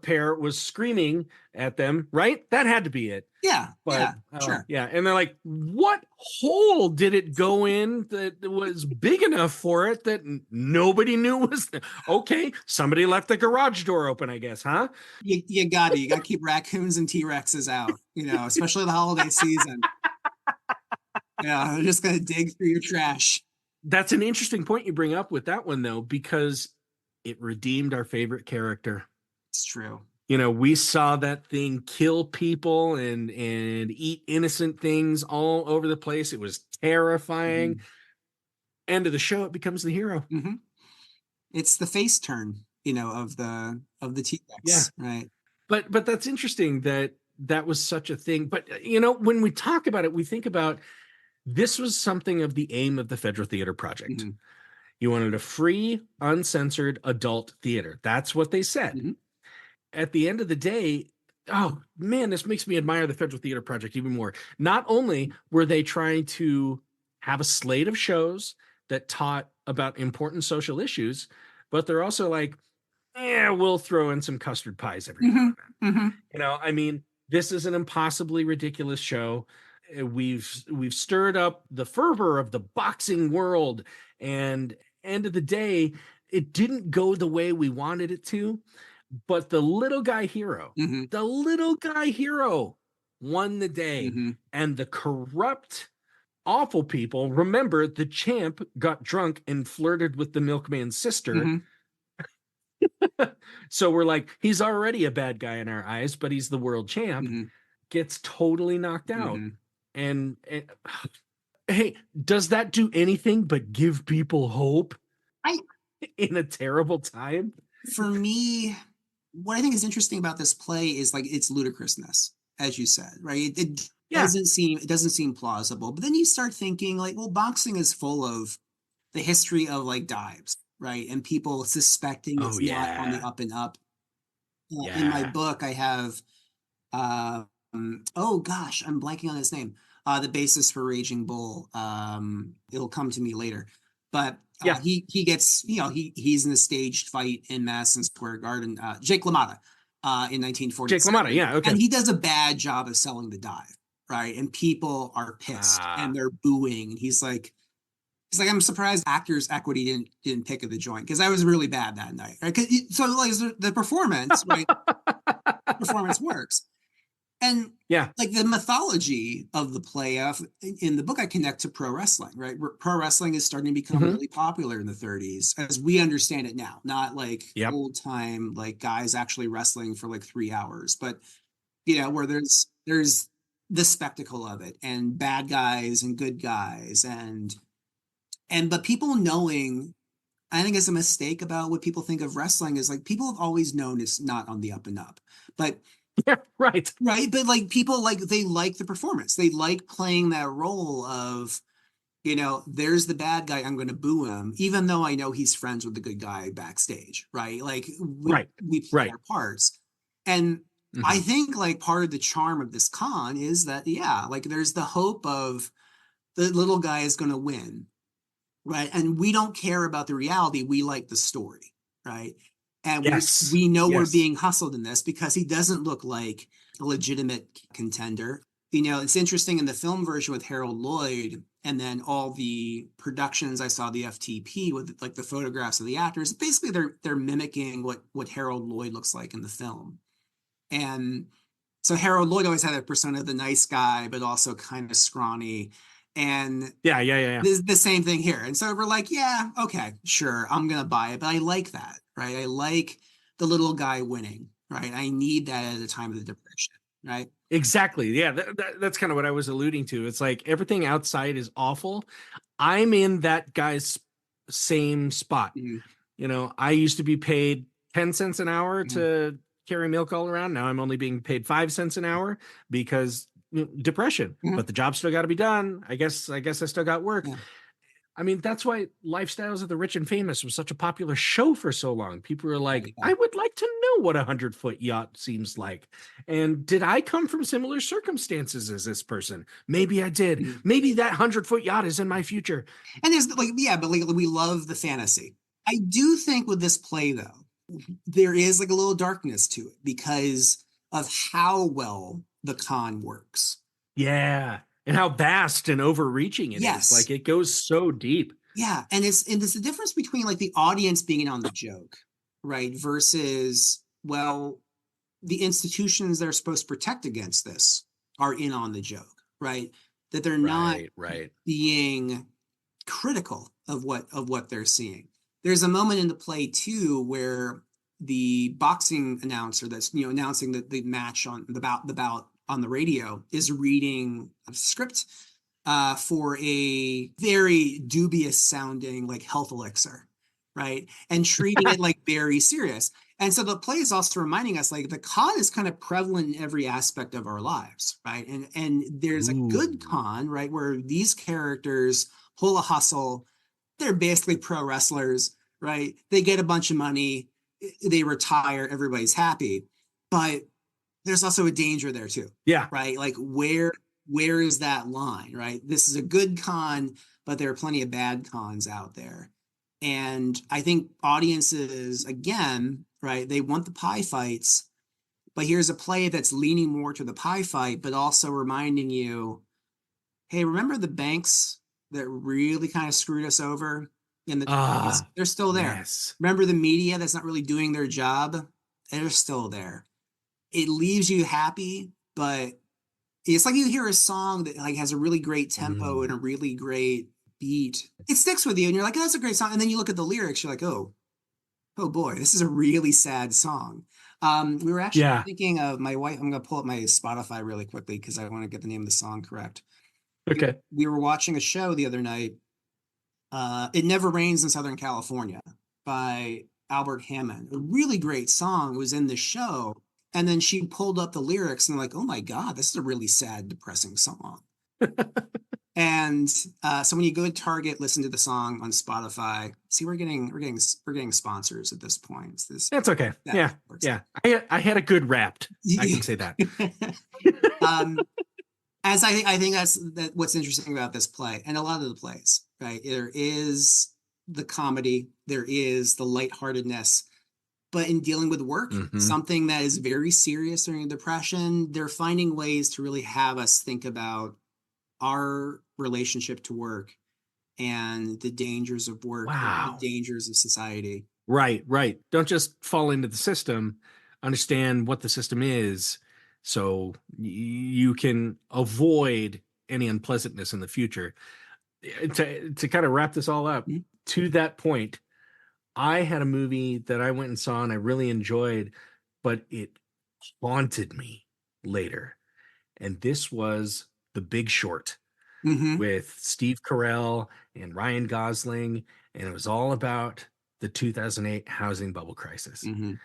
pair was screaming at them, right? That had to be it. Yeah, sure. Yeah, and they're like, what hole did it go in that was big enough for it that nobody knew was there? Okay, somebody left the garage door open, I guess, huh? You gotta keep raccoons and T-Rexes out, especially the holiday season. Yeah, they're just gonna dig through your trash. That's an interesting point you bring up with that one, though, because it redeemed our favorite character. It's true. We saw that thing kill people and eat innocent things all over the place. It was terrifying. End of the show, it becomes the hero. It's the face turn, of the T-Rex, right? But that's interesting that was such a thing. But when we talk about it, we think about this was something of the aim of the Federal Theater Project. You wanted a free, uncensored adult theater. That's what they said. At the end of the day, oh man, this makes me admire the Federal Theater Project even more. Not only were they trying to have a slate of shows that taught about important social issues, but they're also like, we'll throw in some custard pies every now and then. This is an impossibly ridiculous show. We've stirred up the fervor of the boxing world, and end of the day, it didn't go the way we wanted it to. But the little guy hero won the day. And the corrupt, awful people, remember the champ got drunk and flirted with the milkman's sister. So we're like, he's already a bad guy in our eyes, but he's the world champ. Gets totally knocked out. And hey, does that do anything but give people hope in a terrible time? For me, what I think is interesting about this play is like its ludicrousness, as you said, right? It doesn't seem plausible. But then you start thinking like, well, boxing is full of the history of like dives, right? And people suspecting it's not on the up and up. In my book, I have oh gosh, I'm blanking on his name. The basis for Raging Bull. It'll come to me later. But he gets, he's in a staged fight in Madison Square Garden. Jake LaMotta in 1940. Jake LaMotta, yeah, okay. And he does a bad job of selling the dive, right? And people are pissed and they're booing. And he's like, I'm surprised Actors Equity didn't pick of the joint because I was really bad that night, right? So like the performance, right? Performance works. And like the mythology of the play in the book, I connect to pro wrestling, right? Pro wrestling is starting to become really popular in the 30s as we understand it now, not like old time, like guys actually wrestling for like 3 hours, but where there's the spectacle of it and bad guys and good guys but people knowing, I think it's a mistake about what people think of wrestling is like people have always known it's not on the up and up, but right. But like people they like the performance. They like playing that role of, there's the bad guy. I'm going to boo him, even though I know he's friends with the good guy backstage. Right. Like we play our parts. And I Mhm. think like part of the charm of this con is that, yeah, like there's the hope of the little guy is going to win, right? And we don't care about the reality. We like the story, right? And Yes. we know we're Yes. being hustled in this because he doesn't look like a legitimate contender. You know, it's interesting in the film version with Harold Lloyd, and then all the productions I saw the FTP with like the photographs of the actors. Basically, they're mimicking what Harold Lloyd looks like in the film. And so Harold Lloyd always had a persona of the nice guy, but also kind of scrawny. And Yeah, yeah, yeah, yeah. this is the same thing here. And so we're like, yeah, okay, sure, I'm gonna buy it. But I like that, right? I like the little guy winning, right? I need that at a time of the depression, right? Exactly. Yeah, that's kind of what I was alluding to. It's like everything outside is awful. I'm in that guy's same spot. Mhm, I used to be paid 10 cents an hour mhm, to carry milk all around. Now I'm only being paid 5 cents an hour because depression, mhm, but the job still got to be done. I guess I still got work. yeah, I mean, that's why Lifestyles of the Rich and Famous was such a popular show for so long. People were like, right, yeah. I would like to know what a 100-foot yacht seems like. And did I come from similar circumstances as this person? Maybe I did. Mhm. Maybe that 100-foot yacht is in my future. And there's like, yeah, but like we love the fantasy. I do think with this play though, there is like a little darkness to it because of how well the con works. Yeah. And how vast and overreaching it is. Yes. Like it goes so deep. Yeah, and it's the difference between like the audience being in on the joke, right? Versus, well, the institutions that are supposed to protect against this are in on the joke, right? That they're not Right, right. being critical of what they're seeing. There's a moment in the play too where the boxing announcer that's announcing the match on the bout on the radio is reading a script for a very dubious sounding like health elixir, right? And treating it like very serious. And so the play is also reminding us like the con is kind of prevalent in every aspect of our lives, right? And there's a good Ooh. con, right, where these characters pull a hustle. They're basically pro wrestlers, right? They get a bunch of money, they retire, everybody's happy. But there's also a danger there too, Yeah. right? Like where is that line, right? This is a good con, but there are plenty of bad cons out there. And I think audiences, again, right, they want the pie fights, but here's a play that's leaning more to the pie fight, but also reminding you, hey, remember the banks that really kind of screwed us over in the 20s? Ah, They're still there. yes. Remember the media that's not really doing their job? They're still there. It leaves you happy, but it's like you hear a song that like has a really great tempo and Mm. a really great beat. It sticks with you, and you're like, oh, that's a great song. And then you look at the lyrics, you're like, oh boy, this is a really sad song. We were actually Yeah. thinking of my wife. I'm gonna pull up my Spotify really quickly because I want to get the name of the song correct. We, Okay. we were watching a show the other night. It Never Rains in Southern California by Albert Hammond. A really great song was in the show. And then she pulled up the lyrics and I'm like, oh my God, this is a really sad, depressing song. And so when you go to Target, listen to the song on Spotify. See, we're getting sponsors at this point. It's this That's okay. that Yeah. works. Yeah. I had a good wrapped. I can say that. um, as I think that what's interesting about this play and a lot of the plays, right? There is the comedy, there is the lightheartedness, but in dealing with work, Hmm. something that is very serious during depression, they're finding ways to really have us think about our relationship to work and the dangers of work, the Wow. dangers of society. Right, right. Don't just fall into the system. Understand what the system is so you can avoid any unpleasantness in the future. To kind of wrap this all up, Mhm. to that point, I had a movie that I went and saw and I really enjoyed, but it haunted me later. And this was The Big Short Mhm. with Steve Carell and Ryan Gosling. And it was all about the 2008 housing bubble crisis. Mhm.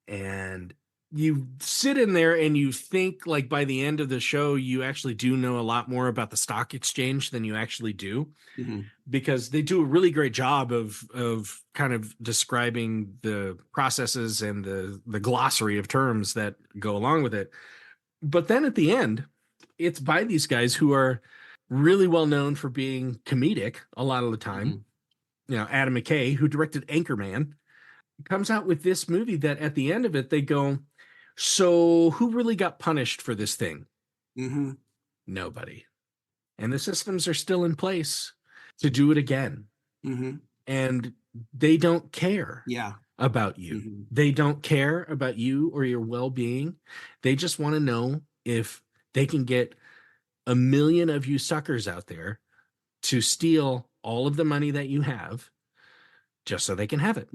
And you sit in there and you think like by the end of the show, you actually do know a lot more about the stock exchange than you actually do, because they do a really great job of kind of describing the processes and the glossary of terms that go along with it. But then at the end, it's by these guys who are really well known for being comedic a lot of the time. You know, Adam McKay, who directed Anchorman, comes out with this movie that at the end of it, they go, so who really got punished for this thing? Nobody. And the systems are still in place to do it again. And they don't care about you. They don't care about you or your well-being. They just want to know if they can get a million of you suckers out there to steal all of the money that you have just so they can have it.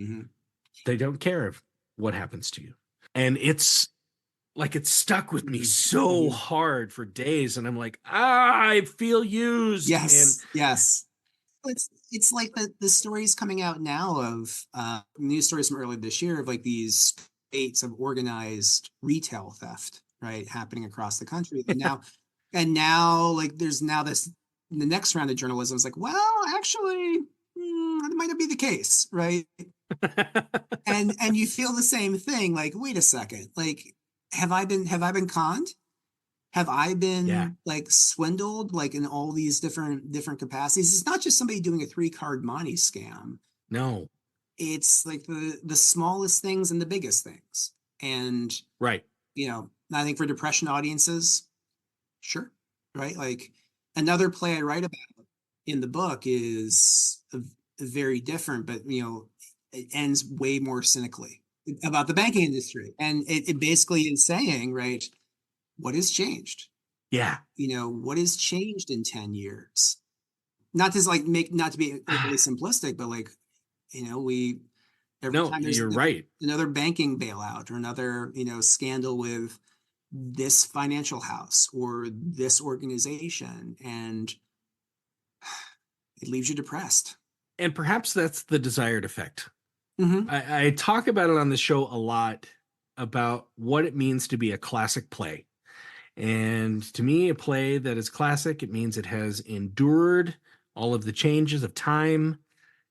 They don't care what happens to you. And it's like, it stuck with me so hard for days. And I'm like, I feel used. Yes. It's like the stories coming out now of news stories from earlier this year of like these states of organized retail theft, right, happening across the country. And now like there's now this, the next round of journalism is like, well, actually, that might not be the case, right? and you feel the same thing. Like, wait a second, like, have I been conned? Have I been like swindled, like in all these different capacities? It's not just somebody doing a 3-card money scam. No, it's like the smallest things and the biggest things. And you know, I think for depression audiences, sure, right? Like another play I write about in the book is very different, but you know, it ends way more cynically about the banking industry, and it basically is saying, right, what has changed? Yeah. You know, what has changed in 10 years? Not to like not to be overly simplistic, but like, you know, every time there's another banking bailout or another, you know, scandal with this financial house or this organization, and it leaves you depressed. And perhaps that's the desired effect. I talk about it on the show a lot about what it means to be a classic play. And to me, a play that is classic, it means it has endured all of the changes of time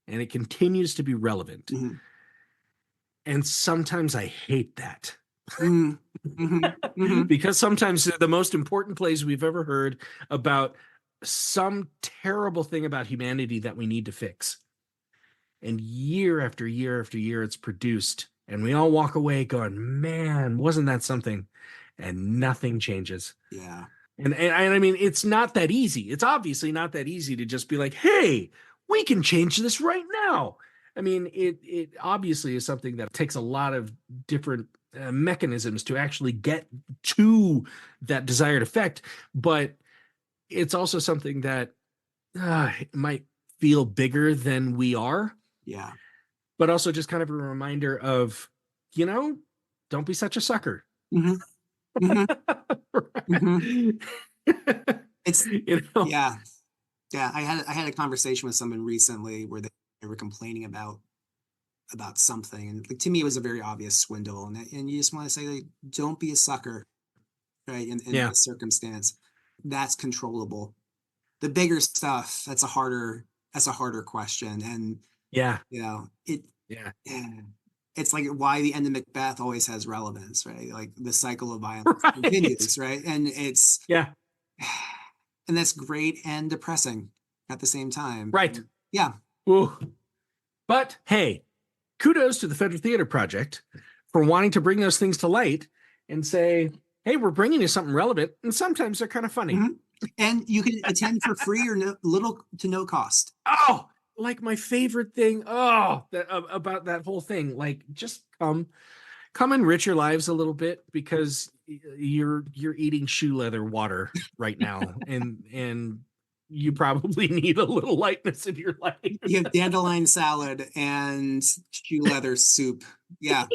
and it continues to be relevant. And sometimes I hate that. Because sometimes the most important plays we've ever heard about some terrible thing about humanity that we need to fix. And year after year after year, it's produced. And we all walk away going, man, wasn't that something? And nothing changes. Yeah. And I mean, it's not that easy. It's obviously not that easy to just be like, hey, we can change this right now. I mean, it obviously is something that takes a lot of different mechanisms to actually get to that desired effect. But it's also something that might feel bigger than we are. Yeah. But also just kind of a reminder of, you know, don't be such a sucker. It's, you know? Yeah. I had a conversation with someone recently where they were complaining about something, and like, to me it was a very obvious swindle, and you just want to say, like, don't be a sucker, right? In this circumstance, that's controllable. The bigger stuff, that's a harder question. And you know, it's like why the end of Macbeth always has relevance, right? Like the cycle of violence continues, right? And it's and that's great and depressing at the same time. Right. Yeah. Ooh. But hey, kudos to the Federal Theater Project for wanting to bring those things to light and say, hey, we're bringing you something relevant, and sometimes they're kind of funny. And you can attend for free or little to no cost. Oh, like my favorite thing. Oh, about that whole thing. Like, just come enrich your lives a little bit, because you're eating shoe leather water right now, and you probably need a little lightness in your life. You have dandelion salad and shoe leather soup. Yeah.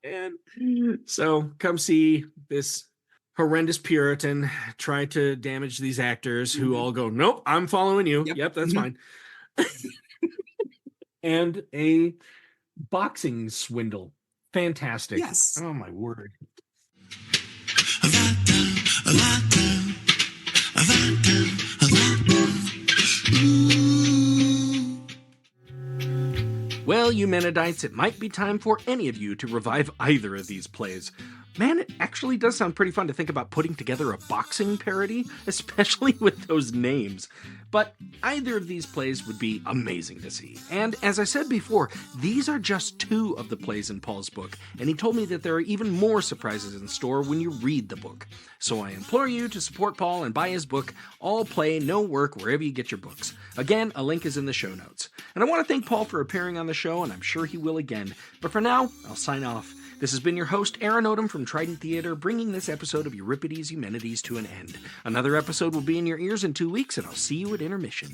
And so come see this horrendous Puritan try to damage these actors who all go, nope, I'm following you. Yep, that's fine. And a boxing swindle Fantastic. Yes. Oh, my word. Well, you Mennonites, it might be time for any of you to revive either of these plays. Man, it actually does sound pretty fun to think about putting together a boxing parody, especially with those names. But either of these plays would be amazing to see. And as I said before, these are just 2 of the plays in Paul's book, and he told me that there are even more surprises in store when you read the book. So I implore you to support Paul and buy his book, All Play, No Work, wherever you get your books. Again, a link is in the show notes. And I want to thank Paul for appearing on the show, and I'm sure he will again. But for now, I'll sign off. This has been your host, Aaron Odom from Trident Theater, bringing this episode of Euripides Eumenides to an end. Another episode will be in your ears in 2 weeks, and I'll see you at intermission.